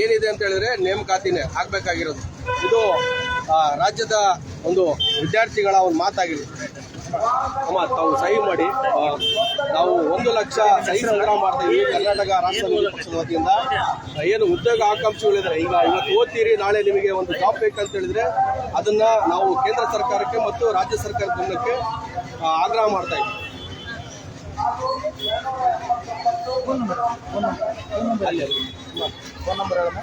ಏನಿದೆ ಅಂತ ಹೇಳಿದ್ರೆ ನೇಮಕಾತಿನೇ ಆಗಬೇಕಾಗಿರೋದು. ಇದು ರಾಜ್ಯದ ಒಂದು ವಿದ್ಯಾರ್ಥಿಗಳ ಒಂದು ಮಾತಾಗಿದೆ. ಅಮ್ಮ ತಾವು ಸಹಿ ಮಾಡಿ. ನಾವು 1 ಲಕ್ಷ ಸಹಿ ಸಂಗ್ರಹ ಮಾಡ್ತಾ ಇದ್ದೀವಿ ಕರ್ನಾಟಕ ರಾಷ್ಟ್ರ ಸಮಿತಿ ಪಕ್ಷದ ವತಿಯಿಂದ. ಏನು ಉದ್ಯೋಗ ಆಕಾಂಕ್ಷಿಗಳಿದ್ದಾರೆ, ಈಗ ಇವತ್ತು ಓದ್ತೀರಿ, ನಾಳೆ ನಿಮಗೆ ಒಂದು ಜಾಬ್ ಬೇಕಂತ ಹೇಳಿದ್ರೆ ಅದನ್ನ ನಾವು ಕೇಂದ್ರ ಸರ್ಕಾರಕ್ಕೆ ಮತ್ತು ರಾಜ್ಯ ಸರ್ಕಾರದ ಗಮನಕ್ಕೆ ಆಗ್ರಹ ಮಾಡ್ತಾ ಇದ್ದೀವಿ. ಫೋನ್ ನಂಬರ್ ಹೇಳಮ್ಮ.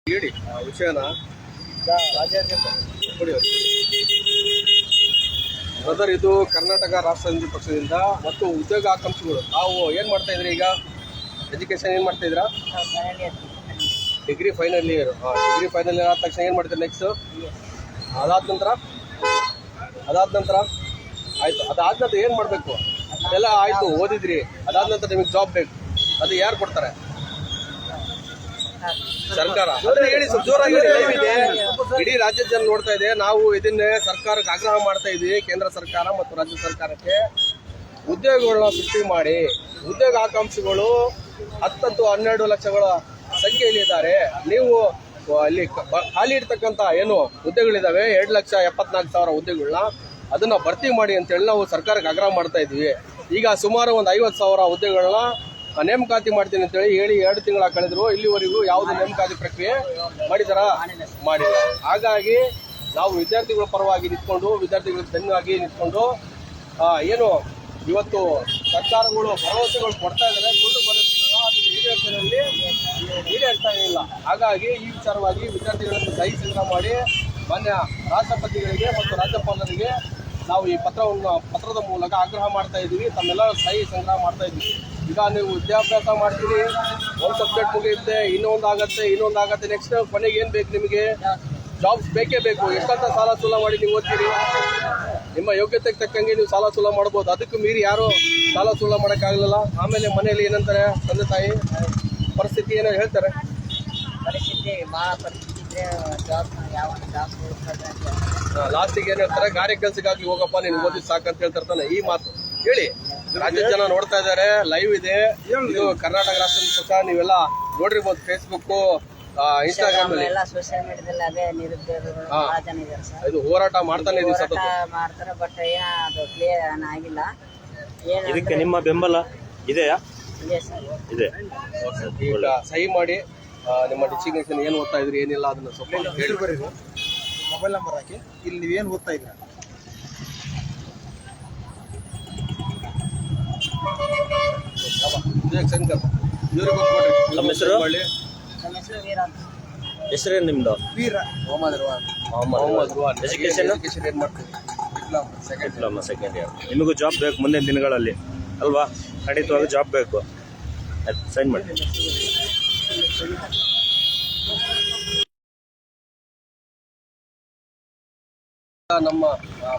ಹೇಳಿ ವಿಷಯನ ಬ್ರದರ್. ಇದು ಕರ್ನಾಟಕ ರಾಷ್ಟ್ರ ಸಮಿತಿ ಪಕ್ಷದಿಂದ ಮತ್ತು ಉದ್ಯೋಗ ಆಕಾಂಕ್ಷಿಗಳು ನಾವು ಏನು ಮಾಡ್ತಾ ಇದ್ರಿ? ಈಗ ಎಜುಕೇಶನ್ ಏನು ಮಾಡ್ತಾ ಇದ್ದೀರಾ? Degree final year. Degree final year ಆದ ತಕ್ಷಣ ಏನು ಮಾಡ್ತೀರಿ ನೆಕ್ಸ್ಟ್? ಅದಾದ ನಂತರ ಆಯಿತು. ಅದಾದ ನಂತರ ಏನು ಮಾಡಬೇಕು? ಎಲ್ಲ ಆಯಿತು, ಓದಿದ್ರಿ, ಅದಾದ ನಂತರ ನಿಮಗೆ ಜಾಬ್ ಬೇಕು. ಅದು ಯಾರು ಕೊಡ್ತಾರೆ? ಸರ್ಕಾರ. ಅದನ್ನ ಹೇಳಿ, ಸ್ವಲ್ಪ ಜೋರಾಗಿ ಹೇಳಿ. ಲೈವ್ ಇದೆ, ಇಡೀ ರಾಜ್ಯದ ಜನ ನೋಡ್ತಾ ಇದೆ. ನಾವು ಇದನ್ನೇ ಸರ್ಕಾರಕ್ಕೆ ಆಗ್ರಹ ಮಾಡ್ತಾ ಇದ್ದೀವಿ, ಕೇಂದ್ರ ಸರ್ಕಾರ ಮತ್ತು ರಾಜ್ಯ ಸರ್ಕಾರಕ್ಕೆ. ಉದ್ಯೋಗಗಳನ್ನ ಸೃಷ್ಟಿ ಮಾಡಿ. ಉದ್ಯೋಗ ಆಕಾಂಕ್ಷಿಗಳು 10-12 ಲಕ್ಷಗಳ ಸಂಖ್ಯೆಯಲ್ಲಿದ್ದಾರೆ. ನೀವು ಅಲ್ಲಿ ಖಾಲಿ ಇರ್ತಕ್ಕಂಥ ಏನು ಹುದ್ದೆಗಳಿದ್ದಾವೆ 2,74,000 ಹುದ್ದೆಗಳನ್ನ ಅದನ್ನ ಭರ್ತಿ ಮಾಡಿ ಅಂತೇಳಿ ನಾವು ಸರ್ಕಾರಕ್ಕೆ ಆಗ್ರಹ ಮಾಡ್ತಾ ಇದ್ವಿ. ಈಗ ಸುಮಾರು ಒಂದು 50,000 ಹುದ್ದೆಗಳನ್ನ ನೇಮಕಾತಿ ಮಾಡ್ತೀನಿ ಅಂತೇಳಿ ಹೇಳಿ 2 ತಿಂಗಳ ಕಳೆದ್ರು, ಇಲ್ಲಿವರೆಗೂ ಯಾವುದೇ ನೇಮಕಾತಿ ಪ್ರಕ್ರಿಯೆ ಮಾಡಿಲ್ಲ. ಹಾಗಾಗಿ ನಾವು ವಿದ್ಯಾರ್ಥಿಗಳ ಪರವಾಗಿ ನಿಂತ್ಕೊಂಡು, ವಿದ್ಯಾರ್ಥಿಗಳ ಬೆನ್ನಾಗಿ ನಿಂತ್ಕೊಂಡು ಏನು ಇವತ್ತು ಸರ್ಕಾರಗಳು ಭರವಸೆಗಳು ಕೊಡ್ತಾ ಇದ್ದಾರೆ, ಸುಳ್ಳು ಭರವಸೆಗಳು ಅದನ್ನು ಈಡೇರ್ತಾ ಇಲ್ಲ. ಹಾಗಾಗಿ ಈ ವಿಚಾರವಾಗಿ ವಿದ್ಯಾರ್ಥಿಗಳನ್ನು ಸಹಿ ಸಂಗ್ರಹ ಮಾಡಿ ಮಾನ್ಯ ರಾಷ್ಟ್ರಪತಿಗಳಿಗೆ ಮತ್ತು ರಾಜ್ಯಪಾಲರಿಗೆ ನಾವು ಈ ಪತ್ರದ ಮೂಲಕ ಆಗ್ರಹ ಮಾಡ್ತಾ ಇದ್ದೀವಿ. ತಮ್ಮೆಲ್ಲ ಸಹಿ ಸಂಗ್ರಹ ಮಾಡ್ತಾ ಇದ್ದೀವಿ. ಈಗ ನೀವು ವಿದ್ಯಾಭ್ಯಾಸ ಮಾಡ್ತೀರಿ, ಒಂದು ಸಬ್ಜೆಕ್ಟ್ ಮುಗಿಯುತ್ತೆ, ಇನ್ನೊಂದು ಆಗತ್ತೆ, ನೆಕ್ಸ್ಟ್ ಕೊನೆಗೆ ಏನು ಬೇಕು ನಿಮಗೆ? ಜಾಬ್ಸ್ ಬೇಕೇ ಬೇಕು. ಎಷ್ಟಂತ ಸಾಲ ಸೂಲ ಮಾಡಿ ನೀವು ಓದ್ತೀರಿ? ನಿಮ್ಮ ಯೋಗ್ಯತೆಗೆ ತಕ್ಕಂಗೆ ನೀವು ಸಾಲ ಸೂಲ ಮಾಡ್ಬೋದು, ಅದಕ್ಕೂ ಮೀರಿ ಯಾರು ಸಾಲ ಸೂಲ ಮಾಡೋಕ್ಕಾಗಲ್ಲ. ಆಮೇಲೆ ಮನೆಯಲ್ಲಿ ಏನಂತಾರೆ ತಂದೆ ತಾಯಿ ಪರಿಸ್ಥಿತಿ ಏನೋ ಹೇಳ್ತಾರೆ, ಪರಿಸ್ಥಿತಿ ಭಾಳ ಪರಿಸ್ಥಿತಿ ಇದ್ರೆ ಲಾಸ್ಟಿಗೆ ಏನ್ ಹೇಳ್ತಾರೆ, ಗಾರೆ ಕೆಲ್ಸಕ್ಕಾಗಿ ಹೋಗಪ್ಪ ನೀನು ಓದಿ ಸಾಕಂತ ಹೇಳ್ತಾನೆ. ಈ ಮಾತು ಹೇಳಿ ರಾಜ್ಯದ ಜನ ನೋಡ್ತಾ ಇದ್ದಾರೆ, ಲೈವ್ ಇದೆ. ಇದು ಕರ್ನಾಟಕ ರಾಷ್ಟ್ರ ಪಕ್ಷ, ನೀವೆಲ್ಲ ನೋಡಿರ್ಬೋದು ಫೇಸ್ಬುಕ್, ಇನ್ಸ್ಟಾಗ್ರಾಮ್ ಅಲ್ಲಿ, ಸೋಷಿಯಲ್ ಮೀಡಿಯಾದಲ್ಲಿ ಅದೇ ನಿರುದ್ಯೋಗಗಳು ಬಹಳ ಜನ ಇದ್ದಾರೆ ಸರ್. ಇದು ಹೋರಾಟ ಮಾಡ್ತಾನೆ ಇದೀವಿ, ಸತತ ಮಾಡ್ತಾರೆ. ಬಟ್ ಅದು ಕ್ಲಿಯರ್ ಆಗಿಲ್ಲ. ಇದಕ್ಕೆ ನಿಮ್ಮ ಬೆಂಬಲ ಇದೆಯಾ? ಇದೆ ಸರ್, ಇದೆ. ಈಗ ಸಹಿ ಮಾಡಿ ನಿಮ್ಮ ಡಿಸಿಗ್ನೇಷನ್ ಏನು ಓದ್ತಾ ಇದ್ರಿ ಏನಿಲ್ಲ ಅದನ್ನ ಸ್ವಲ್ಪ ಹೇಳಿ. ಮೊಬೈಲ್ ನಂಬರ್ ಹಾಕಿ ಇಲ್ಲಿ ನೀವೇನು ಓದ್ತಾ ಇದ್ದೀರಾ. ನಮ್ಮ ಹೆಸರು? ನಮ್ಮ ಹೆಸರು ವೀರ ಅಂತ. ಹೆಸರೇನು ನಿಮ್ದು? ವೀರ ಮೊಹಮ್ಮದ್ ರುವಾನ್. ಎಜುಕೇಶನ್ ಏನ್ ಮಾಡ್ತೀವಿ? Diploma second year. ನಿಮಗೂ ಜಾಬ್ ಬೇಕು ಮುಂದಿನ ದಿನಗಳಲ್ಲಿ ಅಲ್ವಾ? ಖಂಡಿತವಾಗಿ ಜಾಬ್ ಬೇಕು. ಸೈನ್ ಮಾಡಿ. ನಮ್ಮ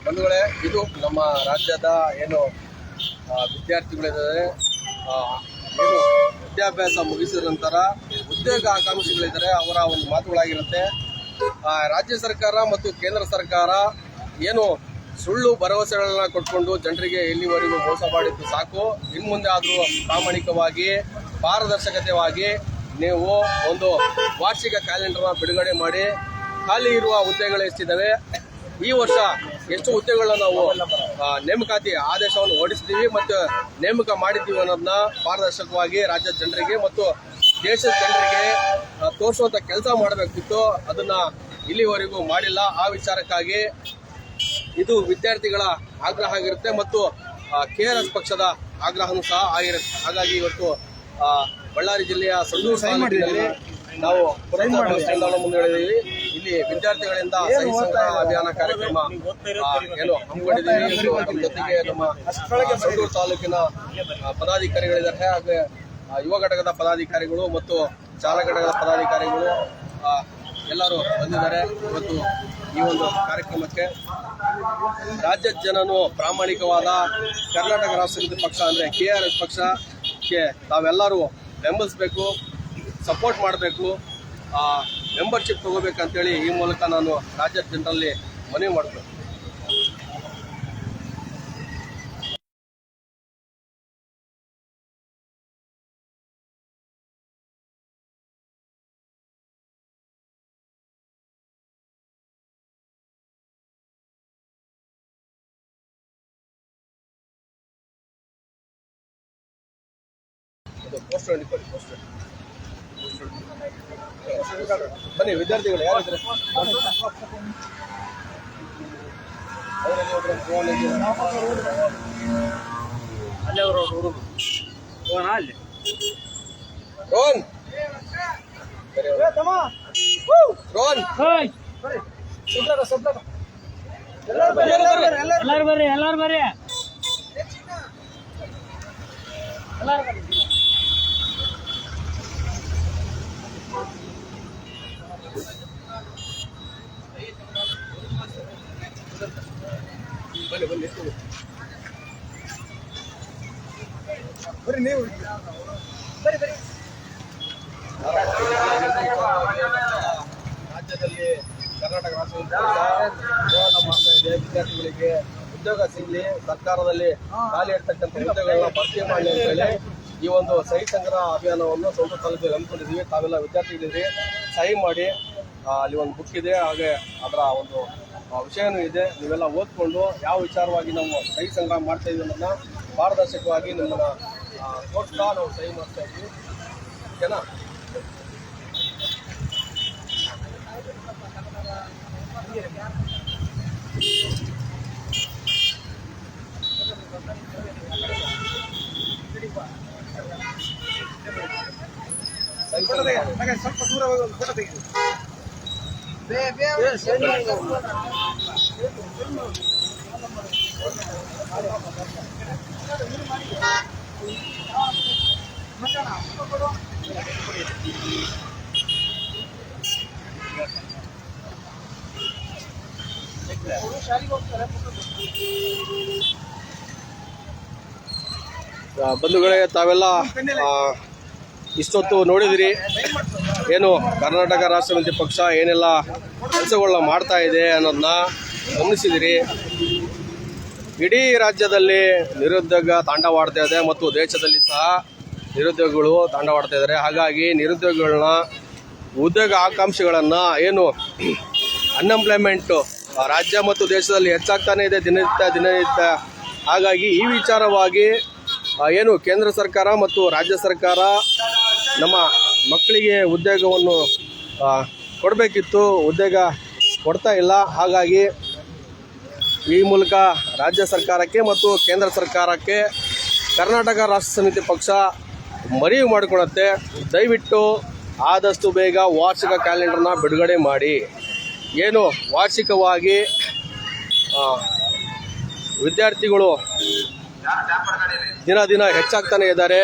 ಬಂಧುಗಳೇ, ಇದು ನಮ್ಮ ರಾಜ್ಯದ ಏನು ವಿದ್ಯಾರ್ಥಿಗಳಿದ್ದಾರೆ, ಏನು ವಿದ್ಯಾಭ್ಯಾಸ ಮುಗಿಸಿದ ನಂತರ ಉದ್ಯೋಗ ಆಕಾಂಕ್ಷಿಗಳಿದ್ದಾರೆ, ಅವರ ಒಂದು ಮಾತುಗಳಾಗಿರುತ್ತೆ. ರಾಜ್ಯ ಸರ್ಕಾರ ಮತ್ತು ಕೇಂದ್ರ ಸರ್ಕಾರ ಏನು ಸುಳ್ಳು ಭರವಸೆಗಳನ್ನ ಕೊಟ್ಕೊಂಡು ಜನರಿಗೆ ಇಲ್ಲಿವರೆಗೂ ಮೋಸ ಮಾಡಿದ್ದು ಸಾಕು. ಇನ್ನು ಮುಂದೆ ಆದರೂ ಪ್ರಾಮಾಣಿಕವಾಗಿ, ಪಾರದರ್ಶಕತೆಯಾಗಿ ನೀವು ಒಂದು ವಾರ್ಷಿಕ ಕ್ಯಾಲೆಂಡರ್ನ ಬಿಡುಗಡೆ ಮಾಡಿ, ಖಾಲಿ ಇರುವ ಹುದ್ದೆಗಳು ಎಷ್ಟಿದ್ದಾವೆ, ಈ ವರ್ಷ ಎಷ್ಟು ಹುದ್ದೆಗಳನ್ನ ನಾವು ನೇಮಕಾತಿ ಆದೇಶವನ್ನು ಹೊರಡಿಸಿದ್ದೀವಿ ಮತ್ತು ನೇಮಕ ಮಾಡಿದ್ದೀವಿ ಅನ್ನೋದನ್ನ ಪಾರದರ್ಶಕವಾಗಿ ರಾಜ್ಯದ ಜನರಿಗೆ ಮತ್ತು ದೇಶದ ಜನರಿಗೆ ತೋರಿಸುವಂಥ ಕೆಲಸ ಮಾಡಬೇಕಿತ್ತು. ಅದನ್ನ ಇಲ್ಲಿವರೆಗೂ ಮಾಡಿಲ್ಲ. ಆ ವಿಚಾರಕ್ಕಾಗಿ ಇದು ವಿದ್ಯಾರ್ಥಿಗಳ ಆಗ್ರಹ ಆಗಿರುತ್ತೆ ಮತ್ತು KRS ಪಕ್ಷದ ಆಗ್ರಹನೂ ಸಹ ಆಗಿರುತ್ತೆ. ಹಾಗಾಗಿ ಇವತ್ತು ಬಳ್ಳಾರಿ ಜಿಲ್ಲೆಯ ಸಂಡೂರು ತಾಲೂಕಿನಲ್ಲಿ ನಾವು ಮುಂದೆ ಹೇಳಿದ್ದೀವಿ. ಇಲ್ಲಿ ವಿದ್ಯಾರ್ಥಿಗಳಿಂದ ಸಹಿ ಸಂಗ್ರಹ ಅಭಿಯಾನ ಕಾರ್ಯಕ್ರಮ ಏನು ಹಮ್ಮಿಕೊಂಡಿದ್ದೀವಿ. ನಮ್ಮ ಜೊತೆಗೆ ನಮ್ಮ ಸಂಡೂರು ತಾಲೂಕಿನ ಪದಾಧಿಕಾರಿಗಳಿದ್ದಾರೆ, ಹಾಗೆ ಯುವ ಘಟಕದ ಪದಾಧಿಕಾರಿಗಳು ಮತ್ತು ಚಾಲ ಘಟಕದ ಪದಾಧಿಕಾರಿಗಳು ಎಲ್ಲರೂ ಬಂದಿದ್ದಾರೆ. ಇವತ್ತು ಈ ಒಂದು ಕಾರ್ಯಕ್ರಮಕ್ಕೆ ರಾಜ್ಯದ ಜನನು ಪ್ರಾಮಾಣಿಕವಾದ ಕರ್ನಾಟಕ ರಾಷ್ಟ್ರ ಸಮಿತಿ ಪಕ್ಷ ಅಂದರೆ KRS ಪಕ್ಷಕ್ಕೆ ತಾವೆಲ್ಲರೂ ಬೆಂಬಲಿಸಬೇಕು, ಸಪೋರ್ಟ್ ಮಾಡಬೇಕು, ಮೆಂಬರ್ಶಿಪ್ ತಗೋಬೇಕಂತೇಳಿ ಈ ಮೂಲಕ ನಾನು ರಾಜ್ಯದ ಜನರಲ್ಲಿ ಮನವಿ ಮಾಡಬೇಕು. ಬನ್ನಿ ವಿದ್ಯಾರ್ಥಿಗಳು ಯಾರಿದ್ರೆ ಎಲ್ಲಾರು ಬರ್ರಿ, ಎಲ್ಲಾರು ಬರ್ರಿ. ಬರ್ರಿ ನೀವು ರಾಜ್ಯದಲ್ಲಿ ಕರ್ನಾಟಕ ರಾಷ್ಟ್ರ ಹೋರಾಟ ಮಾಡ್ತಾ ಇದೆ. ವಿದ್ಯಾರ್ಥಿಗಳಿಗೆ ಉದ್ಯೋಗ ಸಿಗಲಿ, ಸರ್ಕಾರದಲ್ಲಿ ಖಾಲಿ ಇರ್ತಕ್ಕಂಥ ಹುದ್ದೆಗಳನ್ನ ಭರ್ತಿ ಮಾಡಲಿ ಅಂತ ಹೇಳಿ ಈ ಒಂದು ಸಹಿ ಸಂಗ್ರಹ ಅಭಿಯಾನವನ್ನು ಸಂಡೂರು ತಾಲೂಕಿನಲ್ಲಿ ಹಮ್ಮಿಕೊಂಡಿದ್ದೀವಿ. ತಾವೆಲ್ಲ ವಿದ್ಯಾರ್ಥಿಗಳಿದ್ರಿ, ಸಹಿ ಮಾಡಿ ಅಲ್ಲಿ ಒಂದು ಬುಕ್ ಇದೆ, ಹಾಗೆ ಅದರ ಒಂದು ವಿಷಯನೂ ಇದೆ. ನೀವೆಲ್ಲ ಓದ್ಕೊಂಡು ಯಾವ ವಿಚಾರವಾಗಿ ನಾವು ಸಹಿ ಸಂಗ್ರಹ ಮಾಡ್ತಾ ಇದೀವಿ ಅನ್ನೋದನ್ನ ಪಾರದರ್ಶಕವಾಗಿ ನಿಮ್ಮನ್ನ ತೋರಿಸ್ತಾ ನಾವು ಸಹಿ ಮಾಡ್ತಾ ಇದ್ವಿ. ಓಕೆನಾ? ಸ್ವಲ್ಪ ದೂರ ಹೋಗಿ ಒಂದು ಫೋಟೋ ತೆಗೆದು ಬಂಧುಗಳೇ, ತಾವೆಲ್ಲ ಇಷ್ಟೊತ್ತು ನೋಡಿದಿರಿ ಏನು ಕರ್ನಾಟಕ ರಾಷ್ಟ್ರ ಸಮಿತಿ ಪಕ್ಷ ಏನೆಲ್ಲ ಕೆಲಸಗಳನ್ನ ಮಾಡ್ತಾ ಇದೆ ಅನ್ನೋದನ್ನ ಗಮನಿಸಿದಿರಿ. ಇಡೀ ರಾಜ್ಯದಲ್ಲಿ ನಿರುದ್ಯೋಗ ತಾಂಡವಾಡ್ತಾ ಇದೆ ಮತ್ತು ದೇಶದಲ್ಲಿ ಸಹ ನಿರುದ್ಯೋಗಿಗಳು ತಾಂಡವಾಡ್ತಾ ಇದ್ದಾರೆ. ಹಾಗಾಗಿ ನಿರುದ್ಯೋಗಿಗಳನ್ನ ಉದ್ಯೋಗ ಆಕಾಂಕ್ಷಿಗಳನ್ನು ಏನು ಅನ್ಎಂಪ್ಲಾಯ್ಮೆಂಟು ರಾಜ್ಯ ಮತ್ತು ದೇಶದಲ್ಲಿ ಹೆಚ್ಚಾಗ್ತಾನೆ ಇದೆ ದಿನನಿತ್ಯ. ಹಾಗಾಗಿ ಈ ವಿಚಾರವಾಗಿ ಏನು ಕೇಂದ್ರ ಸರ್ಕಾರ ಮತ್ತು ರಾಜ್ಯ ಸರ್ಕಾರ ನಮ್ಮ ಮಕ್ಕಳಿಗೆ ಉದ್ಯೋಗವನ್ನು ಕೊಡಬೇಕಿತ್ತು, ಉದ್ಯೋಗ ಕೊಡ್ತಾ ಇಲ್ಲ. ಹಾಗಾಗಿ ಈ ಮೂಲಕ ರಾಜ್ಯ ಸರ್ಕಾರಕ್ಕೆ ಮತ್ತು ಕೇಂದ್ರ ಸರ್ಕಾರಕ್ಕೆ ಕರ್ನಾಟಕ ರಾಷ್ಟ್ರ ಸಮಿತಿ ಪಕ್ಷ ಮನವಿ ಮಾಡಿಕೊಳ್ಳುತ್ತೆ, ದಯವಿಟ್ಟು ಆದಷ್ಟು ಬೇಗ ವಾರ್ಷಿಕ ಕ್ಯಾಲೆಂಡರ್ನ ಬಿಡುಗಡೆ ಮಾಡಿ. ಏನು ವಾರ್ಷಿಕವಾಗಿ ವಿದ್ಯಾರ್ಥಿಗಳು ದಿನ ಹೆಚ್ಚಾಗ್ತಾನೆ ಇದ್ದಾರೆ,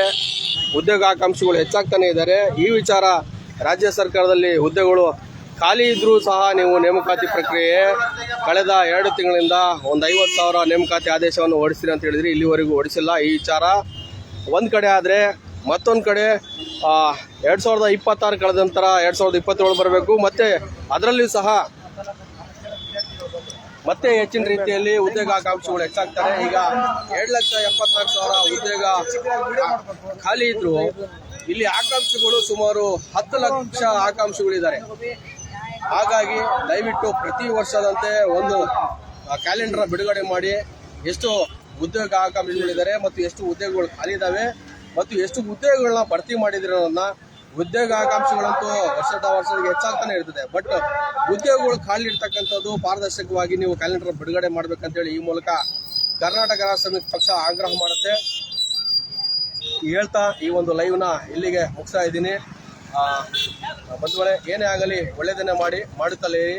ಉದ್ಯೋಗಾಕಾಂಕ್ಷಿಗಳು ಹೆಚ್ಚಾಗ್ತಾನೆ ಇದ್ದಾರೆ. ಈ ವಿಚಾರ ರಾಜ್ಯ ಸರ್ಕಾರದಲ್ಲಿ ಹುದ್ದೆಗಳು ಖಾಲಿ ಇದ್ರೂ ಸಹ ನೀವು ನೇಮಕಾತಿ ಪ್ರಕ್ರಿಯೆ ಕಳೆದ 2 ತಿಂಗಳಿಂದ ಒಂದು 50,000 ನೇಮಕಾತಿ ಆದೇಶವನ್ನು ಹೊರಡಿಸ್ತೀರಿ ಅಂತ ಹೇಳಿದ್ರಿ, ಇಲ್ಲಿವರೆಗೂ ಹೊರಡಿಸಿಲ್ಲ. ಈ ವಿಚಾರ ಒಂದು ಕಡೆ ಆದರೆ ಮತ್ತೊಂದು ಕಡೆ 2026 ಕಳೆದ ನಂತರ 2027 ಬರಬೇಕು. ಮತ್ತು ಅದರಲ್ಲಿಯೂ ಸಹ ಮತ್ತೆ ಹೆಚ್ಚಿನ ರೀತಿಯಲ್ಲಿ ಉದ್ಯೋಗಾಕಾಂಕ್ಷಿಗಳು ಹೆಚ್ಚಾಗ್ತಾರೆ. ಈಗ 2,74,000 ಉದ್ಯೋಗ ಖಾಲಿ ಇದ್ರು ಇಲ್ಲಿ ಆಕಾಂಕ್ಷಿಗಳು ಸುಮಾರು 10 ಲಕ್ಷ ಆಕಾಂಕ್ಷಿಗಳಿದ್ದಾರೆ. ಹಾಗಾಗಿ ದಯವಿಟ್ಟು ಪ್ರತಿ ವರ್ಷದಂತೆ ಒಂದು ಕ್ಯಾಲೆಂಡರ್ ಬಿಡುಗಡೆ ಮಾಡಿ, ಎಷ್ಟು ಉದ್ಯೋಗ ಆಕಾಂಕ್ಷಿಗಳಿದ್ದಾರೆ ಮತ್ತು ಎಷ್ಟು ಉದ್ಯೋಗಗಳು ಖಾಲಿ ಇದ್ದಾವೆ ಮತ್ತು ಎಷ್ಟು ಉದ್ಯೋಗಗಳನ್ನ ಭರ್ತಿ ಮಾಡಿದ್ರೆ ಅನ್ನೋದನ್ನ. ಉದ್ಯೋಗ ಆಕಾಂಕ್ಷಿಗಳಂತೂ ವರ್ಷಕ್ಕೆ ಹೆಚ್ಚಾಗ್ತಾನೆ ಇರ್ತದೆ, ಬಟ್ ಉದ್ಯೋಗಗಳು ಖಾಲಿ ಇರ್ತಕ್ಕಂಥದ್ದು ಪಾರದರ್ಶಕವಾಗಿ ನೀವು ಕ್ಯಾಲೆಂಡರ್ ಬಿಡುಗಡೆ ಮಾಡಬೇಕಂತೇಳಿ ಈ ಮೂಲಕ ಕರ್ನಾಟಕ ರಾಷ್ಟ್ರ ಸಮಿತಿ ಪಕ್ಷ ಆಗ್ರಹ ಮಾಡುತ್ತೆ. ಹೇಳ್ತಾ ಈ ಒಂದು ಲೈವ್ನ ಇಲ್ಲಿಗೆ ಮುಗಿಸ್ತಾ ಇದ್ದೀನಿ. ಬಂಧುಗಳೇ, ಏನೇ ಆಗಲಿ ಒಳ್ಳೆಯದನ್ನೇ ಮಾಡುತ್ತಲೇ ಇರಿ.